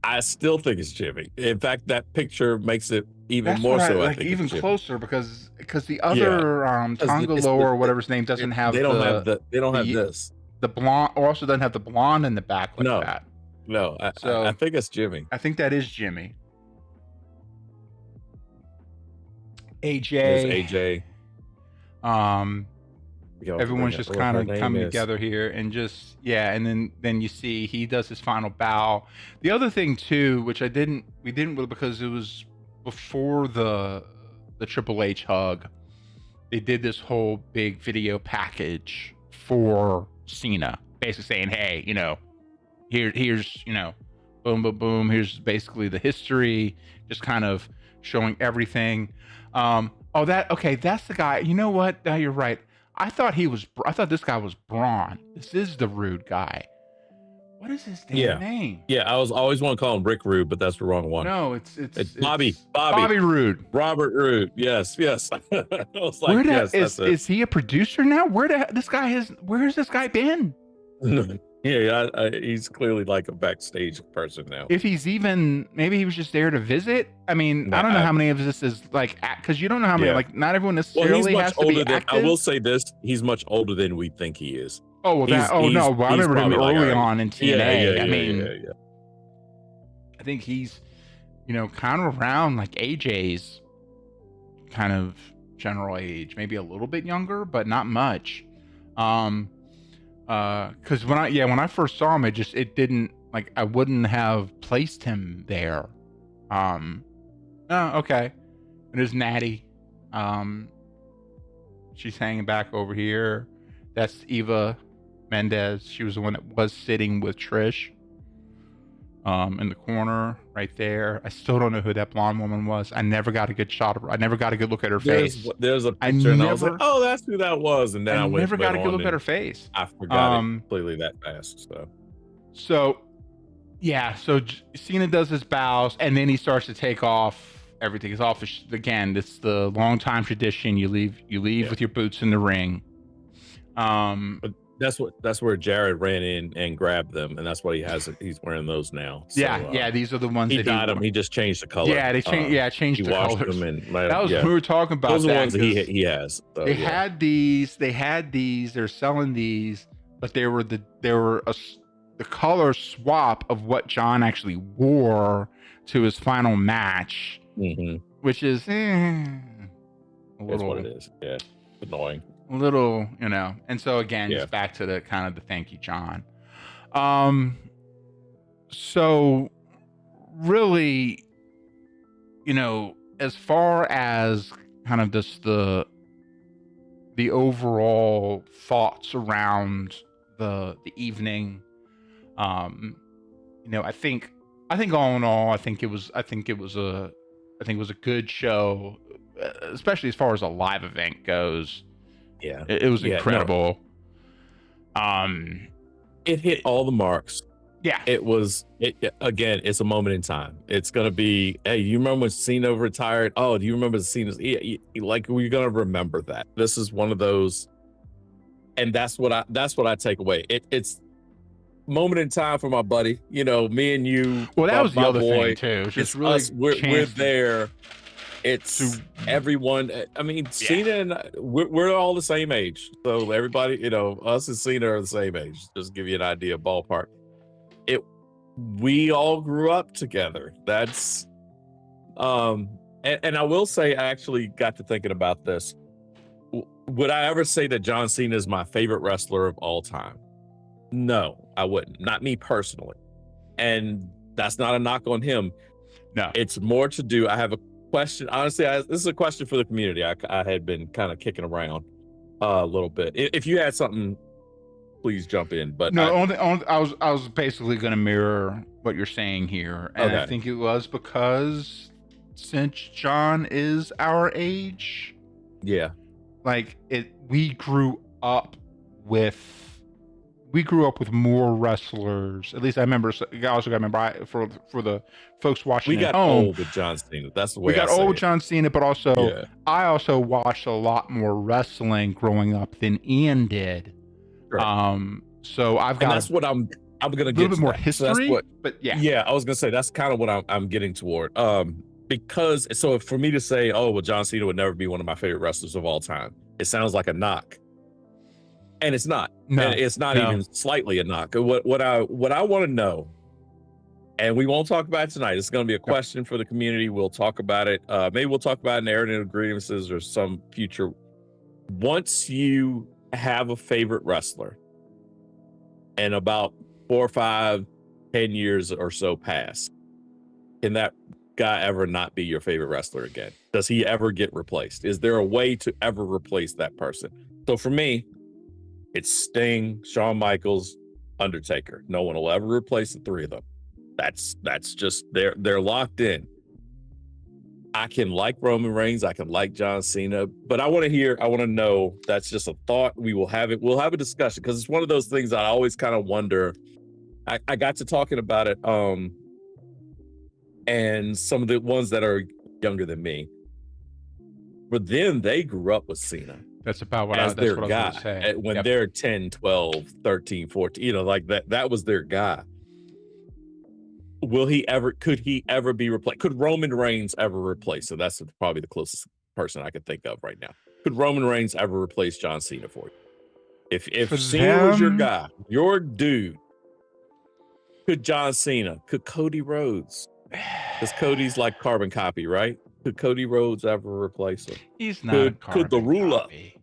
Speaker 2: I still think it's Jimmy. In fact, that picture makes it even more so. I think
Speaker 1: even closer because the other Tonga Loa or whatever his name doesn't have.
Speaker 2: They don't have this.
Speaker 1: The blonde also doesn't have the blonde in the back like that.
Speaker 2: No, I think it's Jimmy.
Speaker 1: I think that is Jimmy. AJ.
Speaker 2: There's AJ.
Speaker 1: Everyone's just kind of coming together here, and just and then you see he does his final bow. The other thing too, which we didn't because it was before the Triple H hug, they did this whole big video package for Cena, basically saying, hey, here's boom boom boom, here's basically the history, just kind of showing everything. That's the guy. You know what? Now you're right. I thought this guy was Braun. This is the Rude guy. What is his name?
Speaker 2: Yeah, I always want to call him Rick Rude, but that's the wrong one.
Speaker 1: No, it's
Speaker 2: Bobby
Speaker 1: Roode.
Speaker 2: Robert Roode. Yes. I was like,
Speaker 1: is he a producer now? Where has this guy been?
Speaker 2: He's clearly like a backstage person now.
Speaker 1: If he's even, maybe he was just there to visit. I mean, I don't know how many of this is like, because you don't know how many. Like, not everyone necessarily has to be active.
Speaker 2: I will say this: he's much older than we think he is.
Speaker 1: Oh, well, no, well, I remember him early on in TNA.
Speaker 2: Yeah.
Speaker 1: I think he's, kind of around like AJ's kind of general age, maybe a little bit younger, but not much. Because when I first saw him, it didn't, like, I wouldn't have placed him there. Oh, okay. And there's Natty. She's hanging back over here. That's Eva Mendez. She was the one that was sitting with Trish. In the corner right there. I still don't know who that blonde woman was. I never got a good shot of her. I never got a good look at her face.
Speaker 2: There's a picture, and I was like, "Oh, that's who that was." And then I
Speaker 1: never got a good look at her face.
Speaker 2: I forgot it completely that fast.
Speaker 1: So yeah. So Cena does his bows, and then he starts to take off. Everything is off. Again, it's the long time tradition. You leave with your boots in the ring.
Speaker 2: But that's where Jared ran in and grabbed them, and that's what he has. He's wearing those now. So,
Speaker 1: these are the ones
Speaker 2: he dyed them. He just changed the color.
Speaker 1: Yeah, they changed. Changed the colors.
Speaker 2: Them and
Speaker 1: that was we were talking about.
Speaker 2: Those are the ones he has. So,
Speaker 1: they had these. They're selling these, but they were the color swap of what John actually wore to his final match, which is a little.
Speaker 2: That's what it is. Yeah, annoying.
Speaker 1: A little, and so again, just back to the kind of the thank you, John. So really, as far as kind of just the overall thoughts around the evening, I think all in all, I think it was a good show, especially as far as a live event goes.
Speaker 2: Yeah,
Speaker 1: it was incredible.
Speaker 2: It hit all the marks.
Speaker 1: Yeah,
Speaker 2: again, it's a moment in time. It's gonna be, hey, you remember when Cena retired? Oh, do you remember the Cena's? Like, we're gonna remember that. This is one of those, and that's what I take away. It's moment in time for my buddy. Me and you.
Speaker 1: Well, that was the other thing too. It's just really
Speaker 2: us. We're there. It's everyone. I mean, Cena and we're all the same age. So everybody, us and Cena are the same age. Just give you an idea, ballpark. We all grew up together. That's, and I will say, I actually got to thinking about this. Would I ever say that John Cena is my favorite wrestler of all time? No, I wouldn't. Not me personally. And that's not a knock on him.
Speaker 1: No,
Speaker 2: it's more to do. I have a question. Honestly, this is a question for the community. I had been kind of kicking around a little bit. If you had something, please jump in. But
Speaker 1: no, I was basically going to mirror what you're saying here, and I think it was because since John is our age, like we grew up with more wrestlers. At least I remember. I also got to remember for the folks watching.
Speaker 2: We got old with John Cena. That's the way
Speaker 1: we got old with John Cena, but also I also watched a lot more wrestling growing up than Ian did. Right. So I've got.
Speaker 2: And that's what I'm gonna get
Speaker 1: a little bit more history.
Speaker 2: So
Speaker 1: but
Speaker 2: I was gonna say that's kind of what I'm getting toward. Because so for me to say, oh well, John Cena would never be one of my favorite wrestlers of all time, it sounds like a knock. And it's not. No, and it's not even slightly a knock. What I want to know, and we won't talk about it tonight. It's going to be a question for the community. We'll talk about it. Maybe we'll talk about narrative grievances or some future. Once you have a favorite wrestler, and about 4, 5, 10 years or so pass, can that guy ever not be your favorite wrestler again? Does he ever get replaced? Is there a way to ever replace that person? So for me, it's Sting, Shawn Michaels, Undertaker. No one will ever replace the three of them. That's just they're locked in. I can like Roman Reigns, I can like John Cena, but I want to know. That's just a thought. We'll have a discussion because it's one of those things that I always kind of wonder. I got to talking about it, and some of the ones that are younger than me, for them, they grew up with Cena.
Speaker 1: That's about what
Speaker 2: as their guy.
Speaker 1: Was gonna say.
Speaker 2: When they're 10, 12, 13, 14, like that was their guy. Could he ever be replaced? Could Roman Reigns ever replace? So that's probably the closest person I could think of right now. Could Roman Reigns ever replace John Cena for you? If
Speaker 1: For
Speaker 2: Cena was your
Speaker 1: them,
Speaker 2: guy, your dude, could John Cena, could Cody Rhodes, because Cody's like carbon copy, right? Could Cody Rhodes ever replace him?
Speaker 1: he's not a
Speaker 2: Could the
Speaker 1: carbon
Speaker 2: ruler
Speaker 1: copy.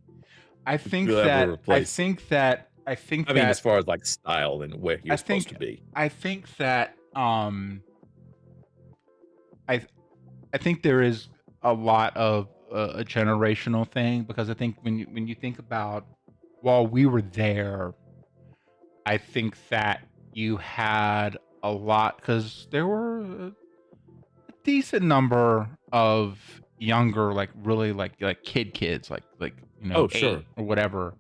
Speaker 1: I think
Speaker 2: ever
Speaker 1: that I
Speaker 2: replace him?
Speaker 1: think that I think
Speaker 2: I mean, as
Speaker 1: that
Speaker 2: far as like style and where he
Speaker 1: I
Speaker 2: was supposed
Speaker 1: think
Speaker 2: to be.
Speaker 1: I think that I I think there is a lot of a generational thing, because I think when you think about, while we were there, I think that you had a lot, because there were a decent number of younger, like really like kids, like
Speaker 2: Oh,
Speaker 1: 8
Speaker 2: sure.
Speaker 1: or whatever,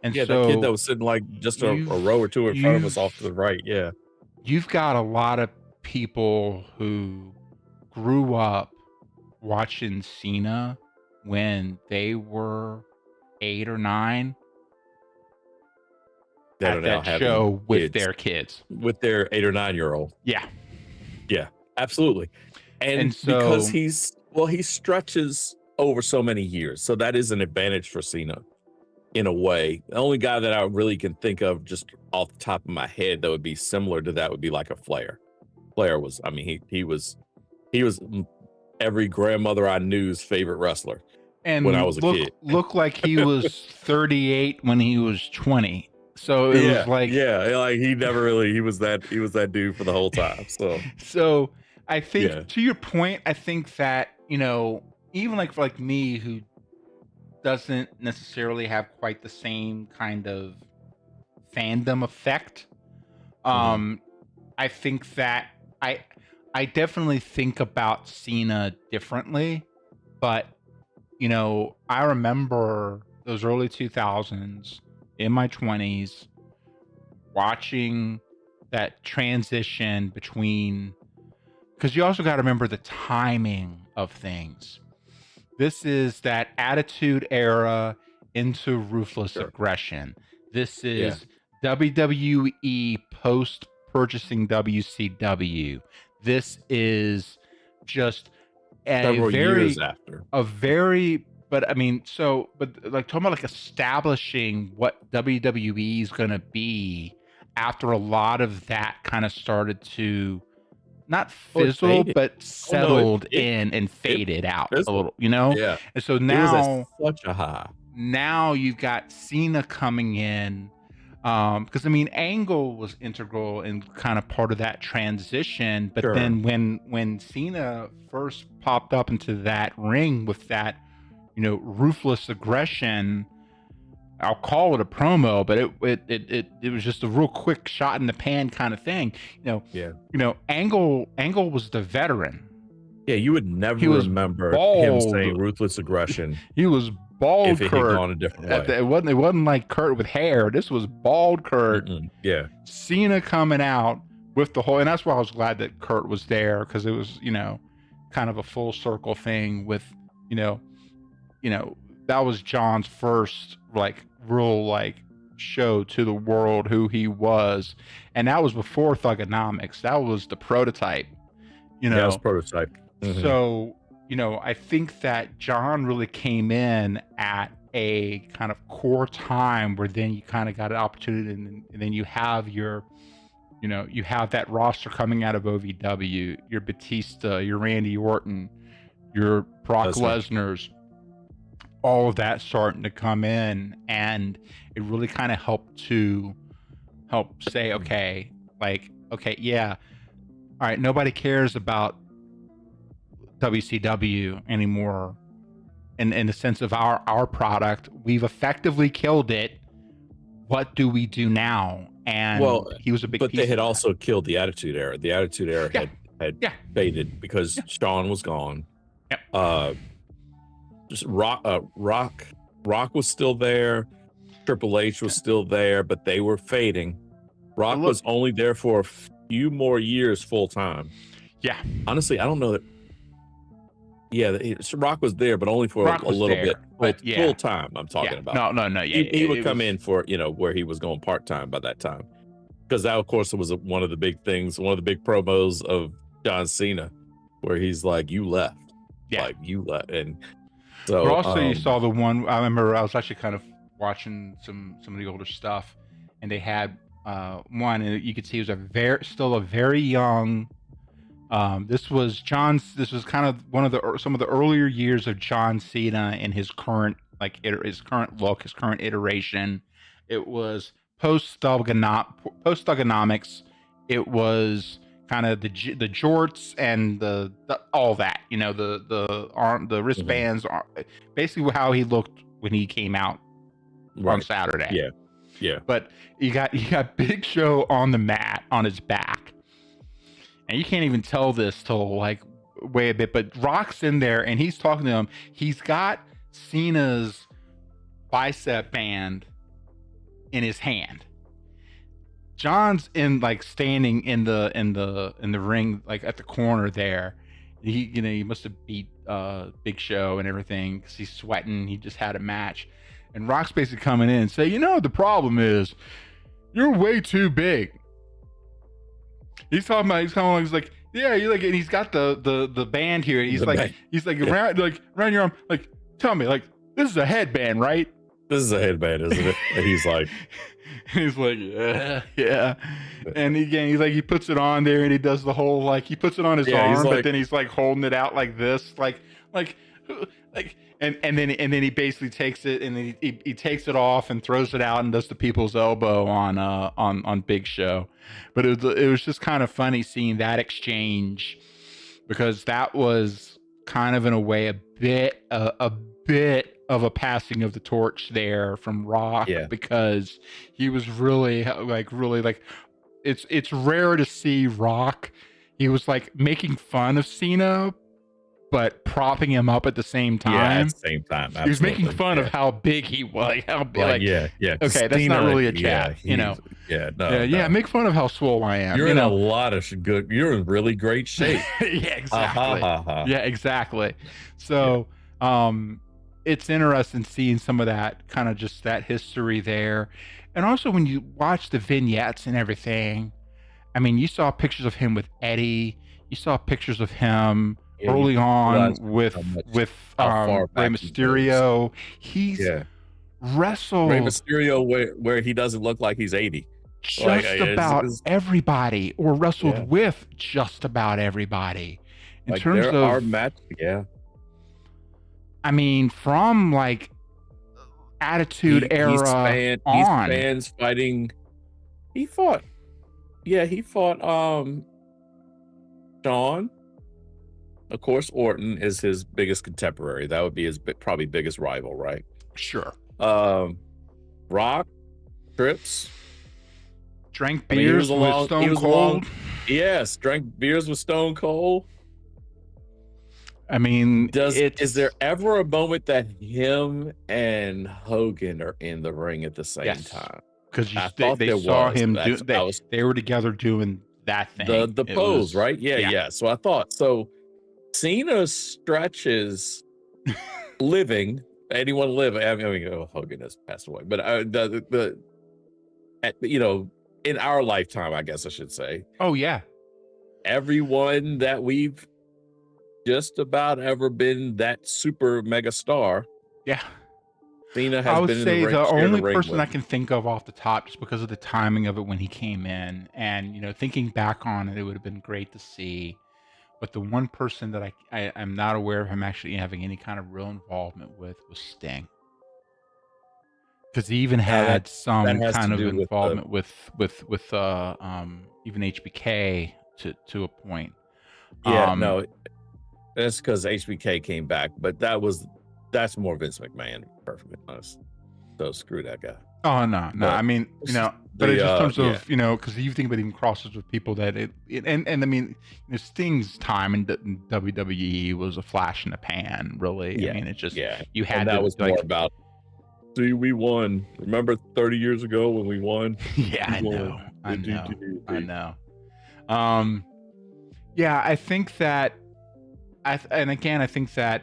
Speaker 1: and
Speaker 2: Yeah, that kid that
Speaker 1: so
Speaker 2: was sitting like just a
Speaker 1: you've
Speaker 2: row or two in front of us
Speaker 1: you've
Speaker 2: off to the right. Yeah.
Speaker 1: you've got a lot of people who grew up watching Cena when they were 8 or 9
Speaker 2: That are
Speaker 1: at
Speaker 2: now
Speaker 1: that
Speaker 2: having
Speaker 1: show with
Speaker 2: kids
Speaker 1: their kids.
Speaker 2: with their 8 or 9-year-old.
Speaker 1: Yeah.
Speaker 2: Yeah, absolutely. And
Speaker 1: And
Speaker 2: because
Speaker 1: so
Speaker 2: he stretches over so many years. So that is an advantage for Cena in a way. The only guy that I really can think of just off the top of my head that would be similar to that would be like a Flair. Flair was, I mean, he was every grandmother I knew's favorite wrestler when I
Speaker 1: and
Speaker 2: was a kid.
Speaker 1: look like he was 38 when he was 20. So it was like,
Speaker 2: yeah, like he was that dude for the whole time. So
Speaker 1: so I think,
Speaker 2: yeah,
Speaker 1: to your point, I think that, even like for like me, who doesn't necessarily have quite the same kind of fandom effect,
Speaker 2: mhm,
Speaker 1: I think that I I definitely think about Cena differently, but I remember those early 2000s in my 20s watching that transition between, because you also got to remember the timing of things. This is that attitude era into ruthless
Speaker 2: sure,
Speaker 1: aggression. This
Speaker 2: yeah,
Speaker 1: is WWE post purchasing WCW. This is just a
Speaker 2: several years
Speaker 1: very,
Speaker 2: after.
Speaker 1: but I mean, but like talking about like establishing what WWE is going to be after a lot of that kind of started to not
Speaker 2: Oh, it
Speaker 1: fizzle,
Speaker 2: faded.
Speaker 1: but
Speaker 2: Oh no,
Speaker 1: settled in and
Speaker 2: it
Speaker 1: faded out a
Speaker 2: fizzled.
Speaker 1: little.
Speaker 2: Yeah,
Speaker 1: And so
Speaker 2: it was at such a
Speaker 1: now you've got Cena coming in, because I mean, Angle was integral and kind of part of that transition. But
Speaker 2: sure.
Speaker 1: then when Cena first popped up into that ring with that, ruthless aggression, I'll call it a promo, but it was just a real quick shot in the pan kind of thing.
Speaker 2: Yeah.
Speaker 1: Angle was the veteran.
Speaker 2: Yeah, you would
Speaker 1: He
Speaker 2: never
Speaker 1: was
Speaker 2: remember him
Speaker 1: bald.
Speaker 2: saying ruthless aggression
Speaker 1: He was bald
Speaker 2: if it had
Speaker 1: Kurt.
Speaker 2: gone a different way.
Speaker 1: It wasn't like Kurt with hair. This was bald Kurt.
Speaker 2: Yeah.
Speaker 1: Cena coming out with the whole, and that's why I was glad that Kurt was there, because it was, kind of a full circle thing with, that was John's first like real like show to the world who he was, and that was before Thugonomics. That was the prototype,
Speaker 2: Yeah, that was prototype.
Speaker 1: So I think that John really came in at a kind of core time where then you kind of got an opportunity, and then you have your you have that roster coming out of OVW, your Batista, your Randy Orton, your Brock Lesnar's, all of that starting to come in, and it really kind of helped say, okay, yeah, all right, nobody cares about WCW anymore in the sense of our product. We've effectively killed it. What do we do now? And he was a big piece.
Speaker 2: But they had also killed the Attitude Era. The Attitude Era had faded because Shawn was gone.
Speaker 1: Yep.
Speaker 2: Just Rock was still there. Triple H was still there, but they were fading. Rock was only there for a few more years full time.
Speaker 1: Yeah.
Speaker 2: Honestly, I don't know that. Yeah, Rock was there, but only for a little bit. But full time, I'm talking about.
Speaker 1: No. Yeah,
Speaker 2: he would come in for where he was going part time by that time, because that, of course, was one of the big things, one of the big promos of John Cena, where he's like, "You left, like you left," and so.
Speaker 1: But also, you saw the one. I remember I was actually kind of watching some of the older stuff, and they had one, and you could see he was still a very young. This was kind of one of some of the earlier years of John Cena in his current his current look, his current iteration. It was post-thugonomics. It was kind of the jorts and the all that, the wristbands, basically how he looked when he came out on Saturday.
Speaker 2: Yeah.
Speaker 1: But you got Big Show on the mat on his back, and you can't even tell this till like way a bit. But Rock's in there and he's talking to him. He's got Cena's bicep band in his hand. John's standing in the ring, like at the corner there. He must have beat Big Show and everything because he's sweating. He just had a match, and Rock's basically coming in and say, the problem is you're way too big. He's like, yeah, and he's got the band here. And he's around your arm, like, tell me, like, this is a headband, right?
Speaker 2: This is a headband, isn't it? And he's like,
Speaker 1: yeah. And again, he puts it on there and he does the whole, he puts it on his arm, but then he's holding it out like this, and then he basically takes it and then he takes it off and throws it out and does the people's elbow on Big Show. But it was just kind of funny seeing that exchange, because that was kind of in a way a bit of a passing of the torch there from Rock, because he was really it's rare to see Rock. He was making fun of Cena, but propping him up at the same time.
Speaker 2: Yeah, at the same time. Absolutely.
Speaker 1: He was making fun of how big he was. Okay, that's
Speaker 2: Cena,
Speaker 1: not really a chat, make fun of how swole I am.
Speaker 2: You're in a lot of you're in really great shape.
Speaker 1: Yeah, exactly. Yeah, exactly. So, it's interesting seeing some of that kind of just that history there. And also when you watch the vignettes and everything, I mean, you saw pictures of him with Eddie. You saw pictures of him early on with Rey Mysterio. He's wrestled
Speaker 2: Rey Mysterio where he doesn't look like he's 80.
Speaker 1: Just about everybody, or wrestled with just about everybody. In terms of
Speaker 2: our match,
Speaker 1: I mean, from Attitude Era on.
Speaker 2: He's fans fighting. He fought Shawn. Of course, Orton is his biggest contemporary. That would be his probably biggest rival, right?
Speaker 1: Sure.
Speaker 2: Rock, Trips.
Speaker 1: Drank beers with Stone Cold.
Speaker 2: Yes, drank beers with Stone Cold.
Speaker 1: I mean,
Speaker 2: is there ever a moment that him and Hogan are in the ring at the same time?
Speaker 1: Because they saw him they were together doing that thing.
Speaker 2: The pose, right? Yeah. So I thought, Cena stretches living. Anyone living? I mean, Hogan has passed away, but in our lifetime, I guess I should say.
Speaker 1: Oh yeah,
Speaker 2: everyone that we've just about ever been that super mega star.
Speaker 1: Yeah.
Speaker 2: Cena has
Speaker 1: I would
Speaker 2: been
Speaker 1: say
Speaker 2: in the ring,
Speaker 1: the only person
Speaker 2: with.
Speaker 1: I can think of off the top, just because of the timing of it when he came in, and thinking back on it, it would have been great to see. But the one person that I'm not aware of him actually having any kind of real involvement with was Sting, because he even had some kind of involvement with even HBK to a point.
Speaker 2: No, that's because HBK came back, but that's more Vince McMahon, perfectly honest. So screw that guy.
Speaker 1: Oh no, I mean, but in terms of because you think about even crosses with people that and I mean, Sting's time in WWE was a flash in the pan, really. I mean, it's just you had
Speaker 2: and that was more about. See, we won. Remember 30 years ago when we won?
Speaker 1: I know. Yeah, I think that. I think that.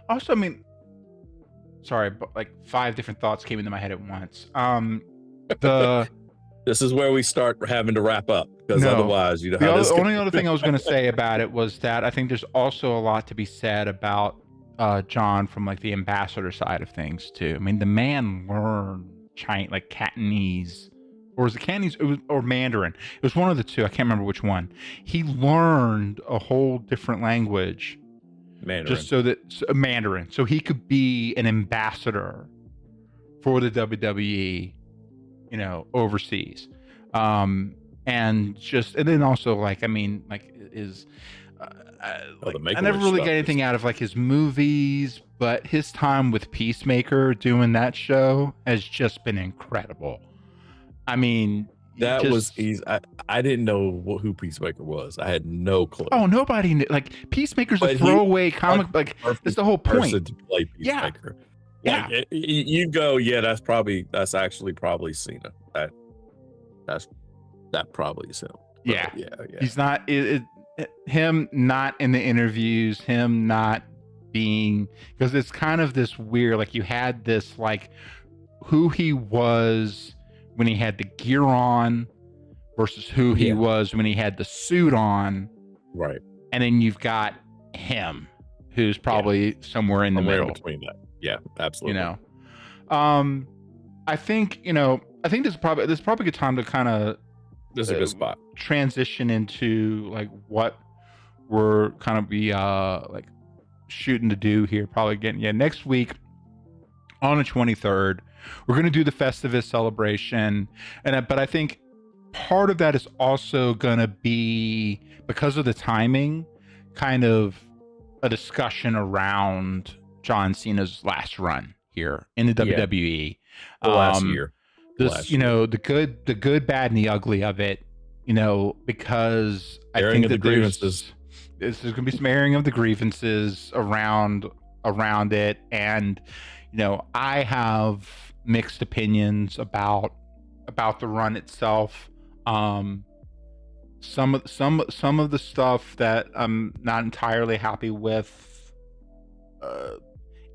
Speaker 1: Also, I mean, sorry, but 5 different thoughts came into my head at once.
Speaker 2: This is where we start having to wrap up, because otherwise,
Speaker 1: the only other thing I was going to say about it was that I think there's also a lot to be said about John from like the ambassador side of things too. I mean, the man learned like Cantonese, or was it Cantonese or Mandarin? It was one of the two. I can't remember which one. He learned a whole different language,
Speaker 2: Mandarin.
Speaker 1: just Mandarin, so he could be an ambassador for the WWE, overseas. And then also like, I mean, like is. I never really get anything out of like his movies, but his time with Peacemaker doing that show has just been incredible. I mean,
Speaker 2: I didn't know who Peacemaker was. I had no clue.
Speaker 1: Oh, nobody knew. Like Peacemaker's a throwaway comic. Like that's the whole point.
Speaker 2: To play Peacemaker.
Speaker 1: Yeah.
Speaker 2: Like, you go, yeah. That's actually probably Cena. That probably is him.
Speaker 1: Yeah. He's not. Him not in the interviews, him not being, because it's kind of this weird, like you had this like who he was when he had the gear on versus who he was when he had the suit on,
Speaker 2: right? And
Speaker 1: then you've got him who's probably somewhere in the middle
Speaker 2: between that. Yeah, absolutely.
Speaker 1: I think this is probably a good time to kind of,
Speaker 2: this is a good spot,
Speaker 1: transition into like what we're kind of be like shooting to do here. Probably again, next week on the 23rd, we're going to do the Festivus celebration, but I think part of that is also going to be, because of the timing, kind of a discussion around John Cena's last run here in the WWE.
Speaker 2: Last year.
Speaker 1: The good, bad, and the ugly of it, because
Speaker 2: airing
Speaker 1: I think
Speaker 2: of the grievances.
Speaker 1: There's going to be some airing of the grievances around it. And, I have mixed opinions about the run itself. Some of the stuff that I'm not entirely happy with,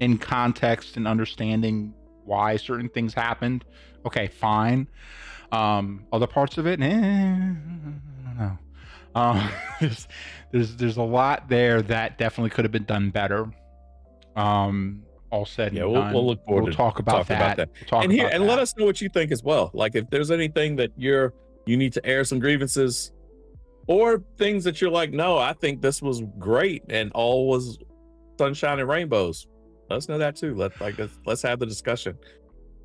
Speaker 1: in context and understanding why certain things happened. Okay, fine. Other parts of it, I don't know. There's a lot there that definitely could have been done better. All said and done.
Speaker 2: We'll look forward.
Speaker 1: We'll talk about that.
Speaker 2: And let us know what you think as well. Like if there's anything that you need to air some grievances, or things that you're like, no, I think this was great and all was sunshine and rainbows. Let us know that too. Let's have the discussion.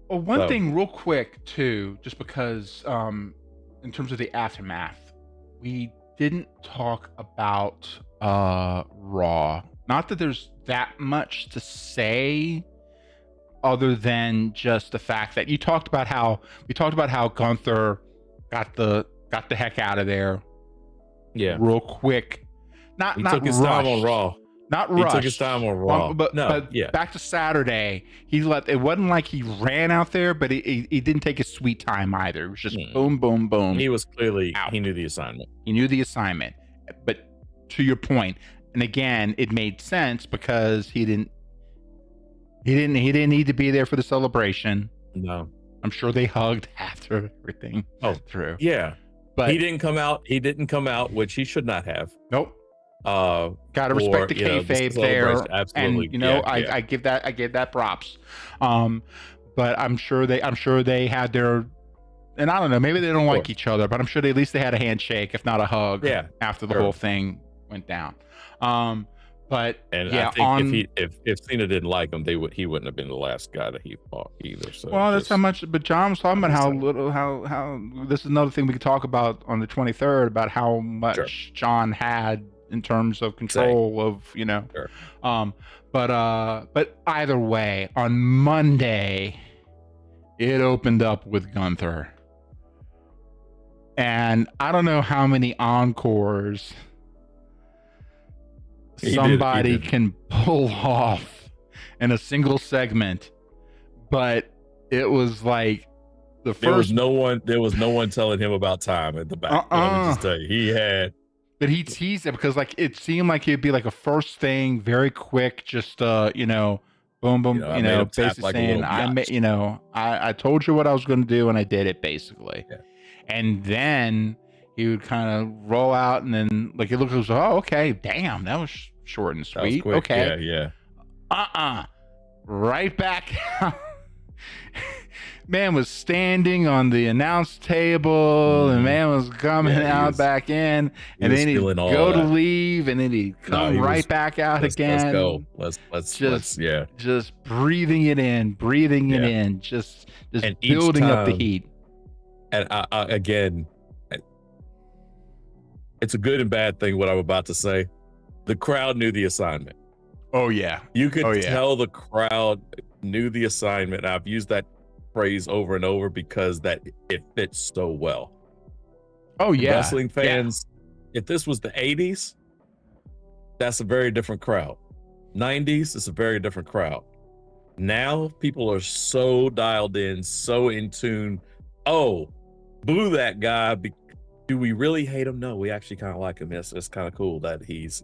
Speaker 1: Well, one thing real quick too, just because in terms of the aftermath, we didn't talk about Raw. Not that there's that much to say other than just the fact that we talked about how Gunther got the heck out of there. Yeah. Real quick.
Speaker 2: He took his time on Raw.
Speaker 1: Not rushed.
Speaker 2: He took his time on Raw.
Speaker 1: But back to Saturday, it wasn't like he ran out there, but he didn't take his sweet time either. It was just boom, boom, boom.
Speaker 2: He was clearly out. He knew the assignment.
Speaker 1: But to your point, and again, it made sense because he didn't need to be there for the celebration.
Speaker 2: No.
Speaker 1: I'm sure they hugged after everything through.
Speaker 2: Yeah. But he didn't come out, which he should not have.
Speaker 1: Nope. Gotta respect the kayfabe there.
Speaker 2: Absolutely.
Speaker 1: And I give that props. But I'm sure they had their, and I don't know, maybe they don't like each other, but I'm sure at least they had a handshake, if not a hug, after the whole thing went down. But
Speaker 2: I think if Cena didn't like him, he wouldn't have been the last guy that he fought either. So
Speaker 1: that's how much. But John was talking about how this is another thing we could talk about on the 23rd, about how much John had in terms of control of but either way, on Monday it opened up with Gunther, and I don't know how many encores somebody can pull off in a single segment, but it was like the first.
Speaker 2: There was no one telling him about time at the back. Let me just tell you, he had.
Speaker 1: But he teased it because like it seemed like it'd be like a first thing, very quick, just boom, boom, basically saying I told you what I was going to do and I did it basically. Yeah. And then he would kind of roll out and then like it looks like, oh, okay, damn, that was short and sweet.
Speaker 2: Okay. Yeah.
Speaker 1: right back out. Man was standing on the announce table, and man was coming out back in, and then he'd go to leave, and then he'd come right back out again.
Speaker 2: Let's go. Let's
Speaker 1: just breathing it in, just building up the heat.
Speaker 2: And again, it's a good and bad thing what I'm about to say. The crowd knew the assignment.
Speaker 1: Oh yeah,
Speaker 2: you could tell the crowd knew the assignment. I've used that phrase over and over because it fits so well.
Speaker 1: Oh yeah,
Speaker 2: wrestling fans. If this was the 80s, that's a very different crowd. 90s, it's a very different crowd. Now people are so dialed in, so in tune. Oh, boo that guy. Do we really hate him? No, we actually kind of like him. It's kind of cool that he's,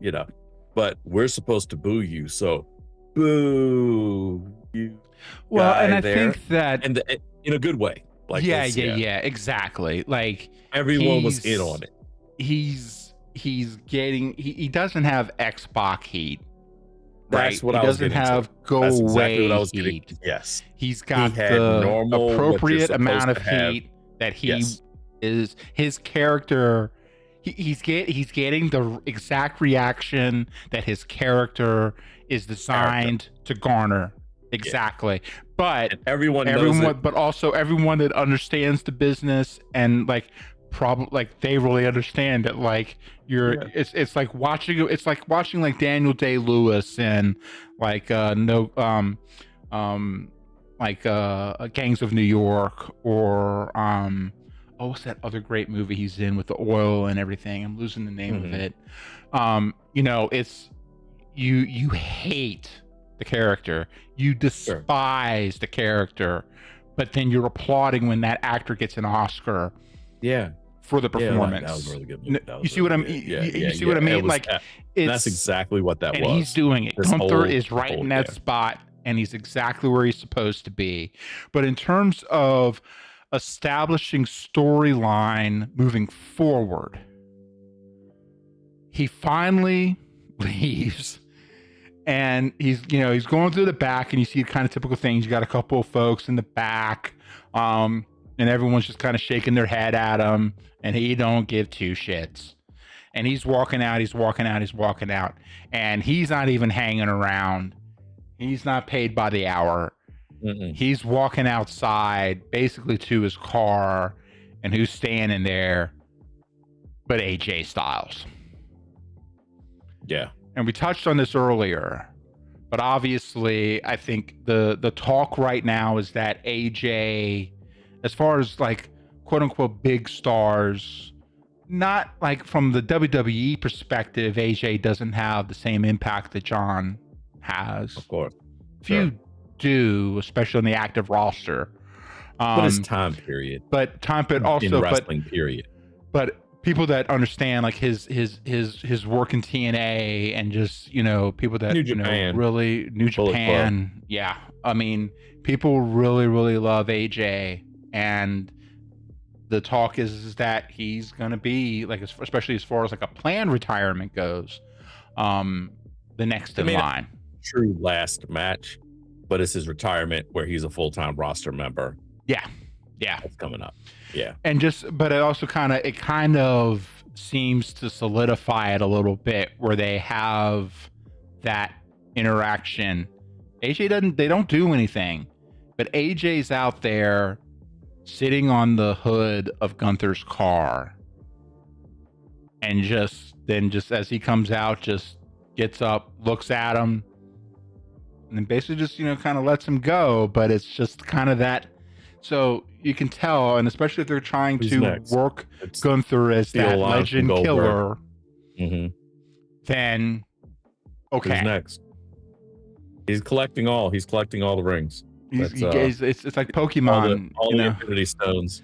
Speaker 2: but we're supposed to boo you. So boo you.
Speaker 1: Well, and I think that
Speaker 2: in a good way. Like
Speaker 1: exactly. Like
Speaker 2: everyone was in on it.
Speaker 1: He's getting. He doesn't have Xbox heat.
Speaker 2: That's what
Speaker 1: he doesn't have go
Speaker 2: That's
Speaker 1: away
Speaker 2: exactly what I was getting.
Speaker 1: heat.
Speaker 2: Yes,
Speaker 1: he's got the appropriate amount of heat that he is. His character. He's getting the exact reaction that his character is designed to garner. Exactly. But
Speaker 2: and everyone
Speaker 1: but also everyone that understands the business and they really understand that it's like watching like Daniel Day-Lewis and Gangs of New York or what's that other great movie he's in with the oil and everything? I'm losing the name of it. It's you hate the character, you despise the character, but then you're applauding when that actor gets an Oscar for the performance.
Speaker 2: That was a really good movie.
Speaker 1: You see what I mean? You see what I mean?
Speaker 2: That's exactly what that was.
Speaker 1: And he's doing it. Gunther is right in that spot, and he's exactly where he's supposed to be. But in terms of establishing storyline moving forward, he finally leaves. And he's going through the back, and you see kind of typical things. You got a couple of folks in the back, and everyone's just kind of shaking their head at him, and he don't give two shits. And he's walking out, and he's not even hanging around. He's not paid by the hour. He's walking outside, basically to his car, and who's standing there but AJ Styles.
Speaker 2: Yeah.
Speaker 1: And we touched on this earlier, but obviously I think the talk right now is that AJ, as far as quote unquote big stars, not from the WWE perspective, AJ doesn't have the same impact that John has.
Speaker 2: Of course.
Speaker 1: Few do, especially on the active roster.
Speaker 2: But it's time period.
Speaker 1: But also
Speaker 2: in wrestling period.
Speaker 1: But people that understand his work in TNA and just people that
Speaker 2: New Japan.
Speaker 1: Really New Japan. Yeah, I mean people really love AJ, and the talk is that he's gonna be especially as far as a planned retirement goes, the next in line.
Speaker 2: True last match, but it's his retirement where he's a full-time roster member.
Speaker 1: Yeah,
Speaker 2: it's coming up. Yeah.
Speaker 1: And but it also kind of seems to solidify it a little bit where they have that interaction. They don't do anything, but AJ's out there sitting on the hood of Gunther's car, and just as he comes out, just gets up, looks at him, and then basically just kind of lets him go. But it's just kind of that. So you can tell, and especially if they're trying to work Gunther as that legend killer, then okay.
Speaker 2: Who's next? He's collecting all the rings.
Speaker 1: It's like Pokemon.
Speaker 2: All the Infinity Stones.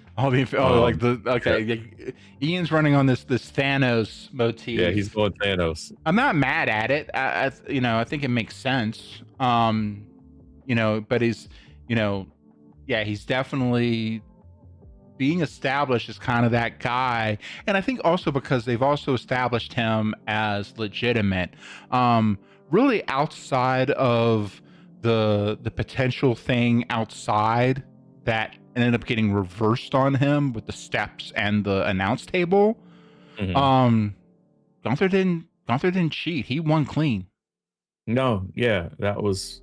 Speaker 1: Ian's running on this Thanos motif.
Speaker 2: Yeah, he's going Thanos.
Speaker 1: I'm not mad at it. I think it makes sense. But he's he's definitely being established as kind of that guy. And I think also because they've also established him as legitimate. really outside of the potential thing outside that ended up getting reversed on him with the steps and the announce table.
Speaker 2: Mhm.
Speaker 1: Gunther didn't cheat. He won clean.
Speaker 2: No, yeah, that was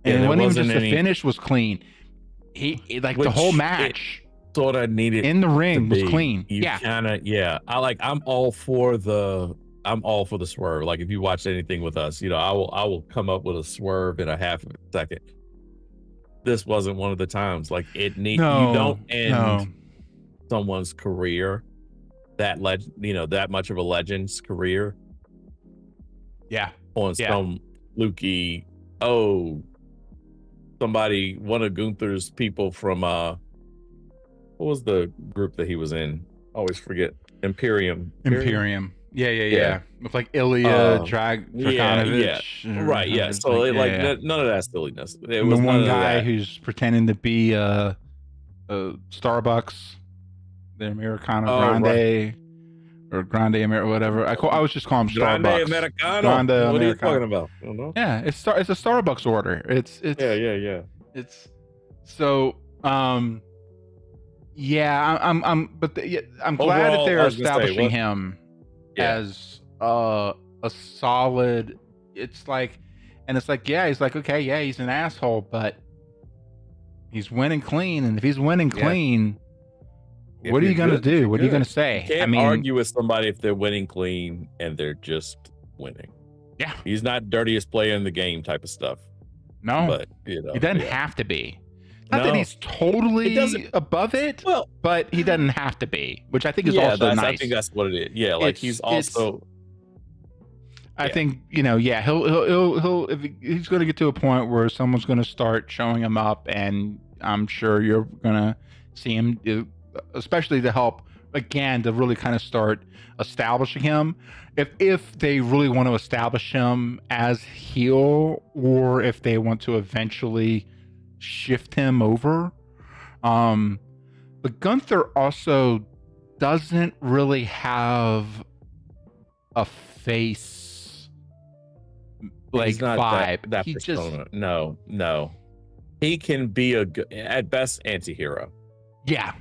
Speaker 1: And it
Speaker 2: there
Speaker 1: wasn't even
Speaker 2: wasn't
Speaker 1: just the
Speaker 2: any
Speaker 1: finish was clean. He like the whole
Speaker 2: which it
Speaker 1: match
Speaker 2: thought I needed
Speaker 1: in the
Speaker 2: to
Speaker 1: ring was
Speaker 2: be.
Speaker 1: clean.
Speaker 2: You
Speaker 1: Yeah.
Speaker 2: kinda yeah. I'm all for the swerve. Like, if you watch anything with us, I will come up with a swerve in a half of a second. This wasn't one of the times. Like, you
Speaker 1: No,
Speaker 2: don't end
Speaker 1: no.
Speaker 2: someone's career, that much of a legend's career
Speaker 1: Yeah.
Speaker 2: on
Speaker 1: Yeah.
Speaker 2: some fluky, one of Gunther's people from what was the group that he was in? Always forget. Imperium.
Speaker 1: Imperium. Yeah.
Speaker 2: Yeah.
Speaker 1: With like Ilya Dragonovich.
Speaker 2: Right. Yeah.
Speaker 1: It's
Speaker 2: So
Speaker 1: like, yeah.
Speaker 2: none of that silliness. It
Speaker 1: And the
Speaker 2: was none
Speaker 1: one
Speaker 2: of
Speaker 1: guy
Speaker 2: that.
Speaker 1: who's pretending to be Starbucks, the Americano
Speaker 2: Oh, right.
Speaker 1: Grande or Grande Americano, whatever. I was just calling him
Speaker 2: Grande
Speaker 1: Starbucks.
Speaker 2: Americano.
Speaker 1: Grande
Speaker 2: What are you
Speaker 1: Americano.
Speaker 2: talking about? I don't know.
Speaker 1: Yeah, it's a Starbucks order.
Speaker 2: Yeah.
Speaker 1: It's so yeah. I'm glad that
Speaker 2: Overall,
Speaker 1: they're
Speaker 2: I was gonna say
Speaker 1: establishing him
Speaker 2: Yeah.
Speaker 1: as a solid. It's like, and it's like, yeah, he's like, okay, yeah, he's an asshole, but he's winning clean, and if he's winning
Speaker 2: Yeah.
Speaker 1: clean,
Speaker 2: If
Speaker 1: what are you
Speaker 2: you're
Speaker 1: gonna
Speaker 2: good,
Speaker 1: do?
Speaker 2: you're
Speaker 1: What are you gonna
Speaker 2: good.
Speaker 1: say?
Speaker 2: You can't argue with somebody if they're winning clean and they're just winning.
Speaker 1: Yeah,
Speaker 2: He's not dirtiest player in the game type of stuff.
Speaker 1: no,
Speaker 2: But
Speaker 1: he doesn't have to be. Not that
Speaker 2: No.
Speaker 1: he's totally above it,
Speaker 2: Well,
Speaker 1: but he doesn't have to be, which I think is
Speaker 2: yeah,
Speaker 1: also nice.
Speaker 2: I think that's what it is. Yeah, like he's also
Speaker 1: I think, yeah, he'll if he's going to get to a point where someone's going to start showing him up, and I'm sure you're going to see him, especially to help again to really kind of start establishing him. If they really want to establish him as heel, or if they want to eventually shift him over. But Gunther also doesn't really have a face like vibe.
Speaker 2: That
Speaker 1: he
Speaker 2: persona.
Speaker 1: just
Speaker 2: No. He can be at best anti-hero.
Speaker 1: yeah.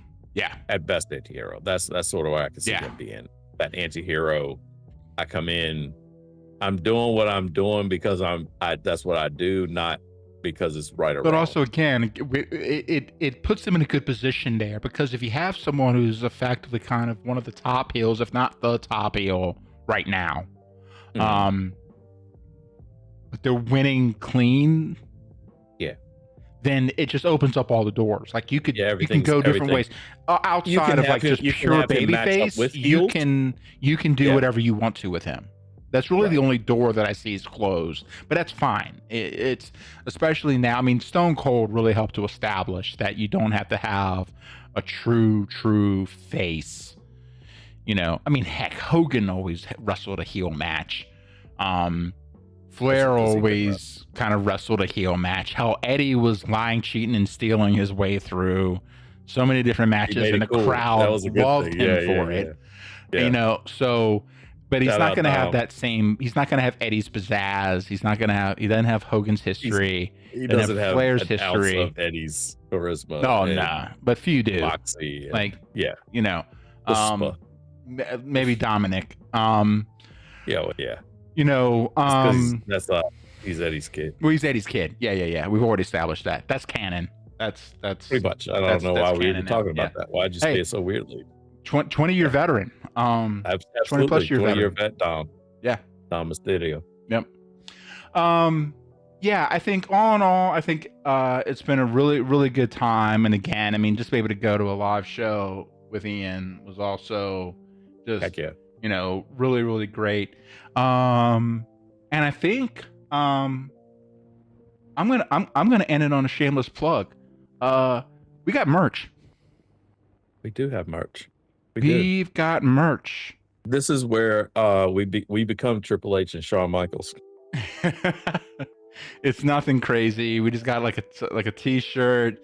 Speaker 2: At best anti-hero. That's sort of where I can see him being. That anti-hero. I come in, I'm doing what I'm doing because that's what I do, not because it's right or wrong.
Speaker 1: But also, again, it puts him in a good position there, because if you have someone who's effectively kind of one of the top heels, if not the top heel right now, but they're winning clean, then it just opens up all the doors. Like you can go different ways outside of like just pure babyface. You can do whatever you want to with him. That's really the only door that I see is closed, but that's fine. It's especially now. I mean, Stone Cold really helped to establish that you don't have to have a true face. I mean, heck, Hogan always wrestled a heel match. Flair always kind of wrestled a heel match. How Eddie was lying, cheating, and stealing his way through so many different matches, and the crowd loved him for it. So, but he's not going to have that same. He's not going to have Eddie's pizzazz. He doesn't have Hogan's history.
Speaker 2: He doesn't have
Speaker 1: Flair's
Speaker 2: an
Speaker 1: history.
Speaker 2: Ounce of Eddie's charisma.
Speaker 1: No, nah, but few do.
Speaker 2: Moxie,
Speaker 1: Maybe Dominic.
Speaker 2: That's he's Eddie's kid.
Speaker 1: Well, he's Eddie's kid. Yeah. We've already established that. That's canon. That's
Speaker 2: pretty much. I don't know why we were talking about that. Why'd you say it so weirdly?
Speaker 1: 20-year veteran.
Speaker 2: Absolutely.
Speaker 1: 20-plus-year
Speaker 2: vet Dom.
Speaker 1: Yeah.
Speaker 2: Dom Mysterio.
Speaker 1: Yep. Yeah, I think all in all, it's been a really, really good time. And again, I mean, just be able to go to a live show with Ian was also just, really, really great. And I think I'm gonna end it on a shameless plug. We got merch.
Speaker 2: We do have merch.
Speaker 1: We've got merch.
Speaker 2: This is where we become Triple H and Shawn Michaels.
Speaker 1: It's nothing crazy. We just got like a t-shirt,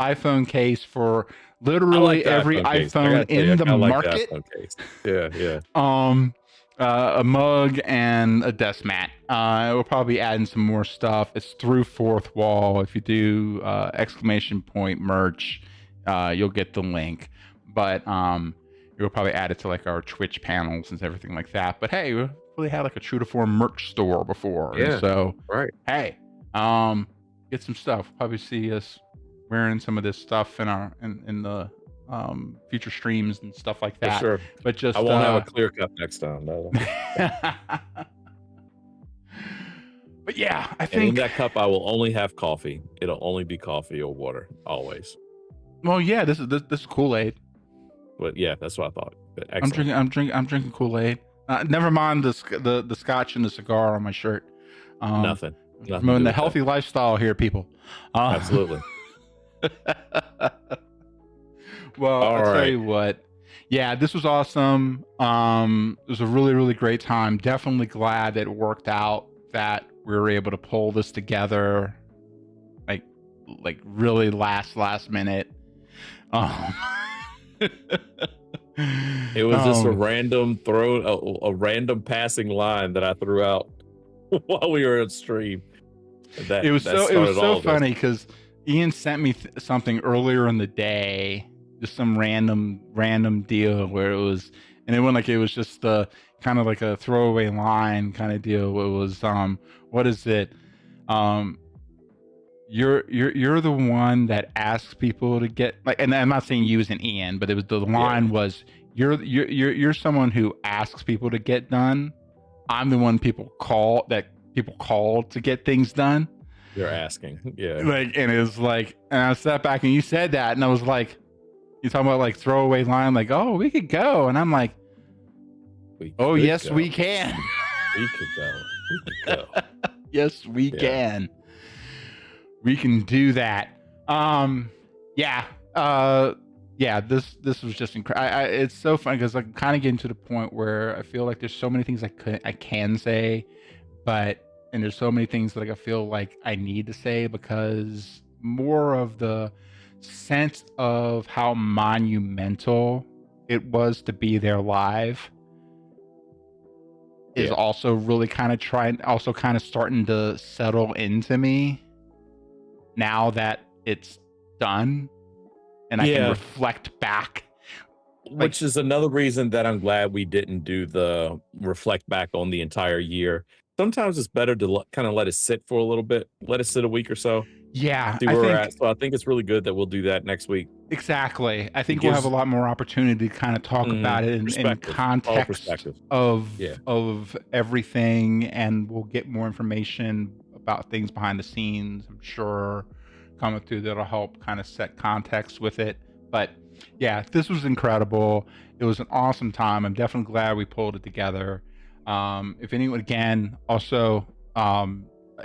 Speaker 1: iPhone case for literally every iPhone in the market.
Speaker 2: Yeah.
Speaker 1: a mug and a desk mat. We'll probably be adding some more stuff. It's through Fourth Wall. If you do exclamation point merch, you'll get the link. But we'll probably add it to like our Twitch panels and everything like that. But hey, we really had like a true to form merch store before.
Speaker 2: Yeah.
Speaker 1: And so
Speaker 2: right.
Speaker 1: Hey, get some stuff. Probably see us wearing some of this stuff in our in the future streams and stuff like that.
Speaker 2: For sure.
Speaker 1: But just
Speaker 2: I won't have a clear cup next time. No.
Speaker 1: But yeah, I
Speaker 2: And
Speaker 1: think
Speaker 2: in that cup I will only have coffee. It'll only be coffee or water, always.
Speaker 1: Well, yeah, this is Kool-Aid.
Speaker 2: But yeah, that's what I thought.
Speaker 1: Excellent. I'm drinking Kool-Aid. Never mind the scotch and the cigar on my shirt.
Speaker 2: Nothing.
Speaker 1: Promoting the healthy lifestyle here, people.
Speaker 2: Absolutely.
Speaker 1: Well, I'll tell you what. Yeah, this was awesome. It was a really, really great time. Definitely glad that it worked out, that we were able to pull this together, like really last minute.
Speaker 2: It was just a random a random passing line that I threw out while we were on stream.
Speaker 1: It was so funny because Ian sent me something earlier in the day, just some random deal where it was, and it went like it was just the kind of like a throwaway line kind of deal. It was what is it? You're the one that asks people to get like, and I'm not saying you as an Ian, but it was the line was you're someone who asks people to get done. I'm the one people call to get things done.
Speaker 2: You're asking, yeah.
Speaker 1: Like, and it was like, and I sat back and you said that, and I was like, you're talking about like throwaway line, like, oh, we could go, and I'm like, oh yes, we can.
Speaker 2: We could go. We could go.
Speaker 1: Yes, we can. We can do that. Yeah. This was just incredible. It's so fun because I'm kind of getting to the point where I feel like there's so many things I can say, and there's so many things that I feel like I need to say because more of the sense of how monumental it was to be there live is also really kind of starting to settle into me now that it's done and I can reflect back.
Speaker 2: Which is another reason that I'm glad we didn't do the reflect back on the entire year. Sometimes it's better to kind of let it sit for a little bit, let it sit a week or so.
Speaker 1: Yeah,
Speaker 2: see where we're at. So I think it's really good that we'll do that next week.
Speaker 1: Exactly. I think we'll have a lot more opportunity to kind of talk about it in context of everything, and we'll get more information about things behind the scenes, I'm sure, coming through that'll help kind of set context with it. But yeah, this was incredible. It was an awesome time. I'm definitely glad we pulled it together. If anyone, again, also,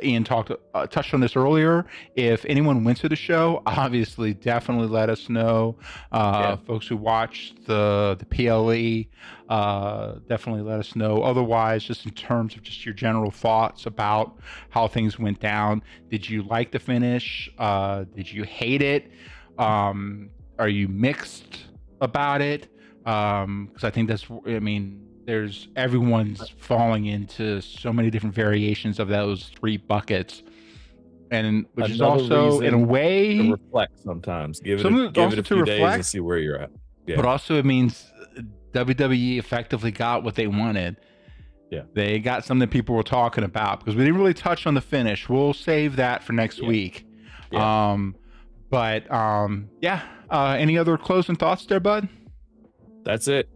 Speaker 1: Ian touched on this earlier. If anyone went to the show, obviously, definitely let us know. Folks who watched the PLE, definitely let us know. Otherwise, just in terms of just your general thoughts about how things went down. Did you like the finish? Did you hate it? Are you mixed about it? Because I think everyone's falling into so many different variations of those three buckets, and which is also in a way
Speaker 2: to reflect sometimes. Give it a few days and see where you're at. Yeah.
Speaker 1: But also it means WWE effectively got what they wanted.
Speaker 2: Yeah,
Speaker 1: they got something people were talking about because we didn't really touch on the finish. We'll save that for next week. Any other closing thoughts there, bud?
Speaker 2: That's it.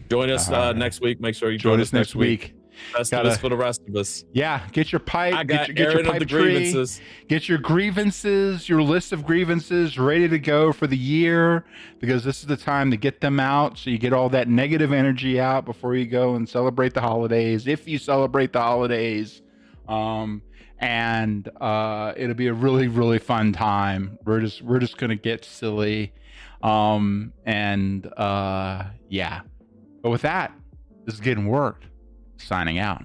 Speaker 2: Join us next week. Make sure you join us next week. Festivus for the rest of us.
Speaker 1: Yeah, get your pipe. Get your pipe
Speaker 2: grievances.
Speaker 1: Get your grievances, your list of grievances ready to go for the year, because this is the time to get them out. So you get all that negative energy out before you go and celebrate the holidays, if you celebrate the holidays. It'll be a really, really fun time. We're just gonna get silly. But with that, this is Getting Worked, signing out.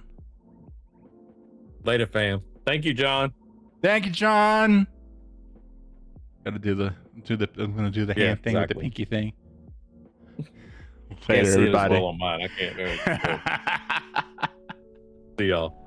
Speaker 2: Later, fam. Thank you, John.
Speaker 1: Thank you, John. Gotta I'm gonna do the hand thing with the pinky thing. Later,
Speaker 2: see it as
Speaker 1: everybody.
Speaker 2: well on mine. I can't. See y'all.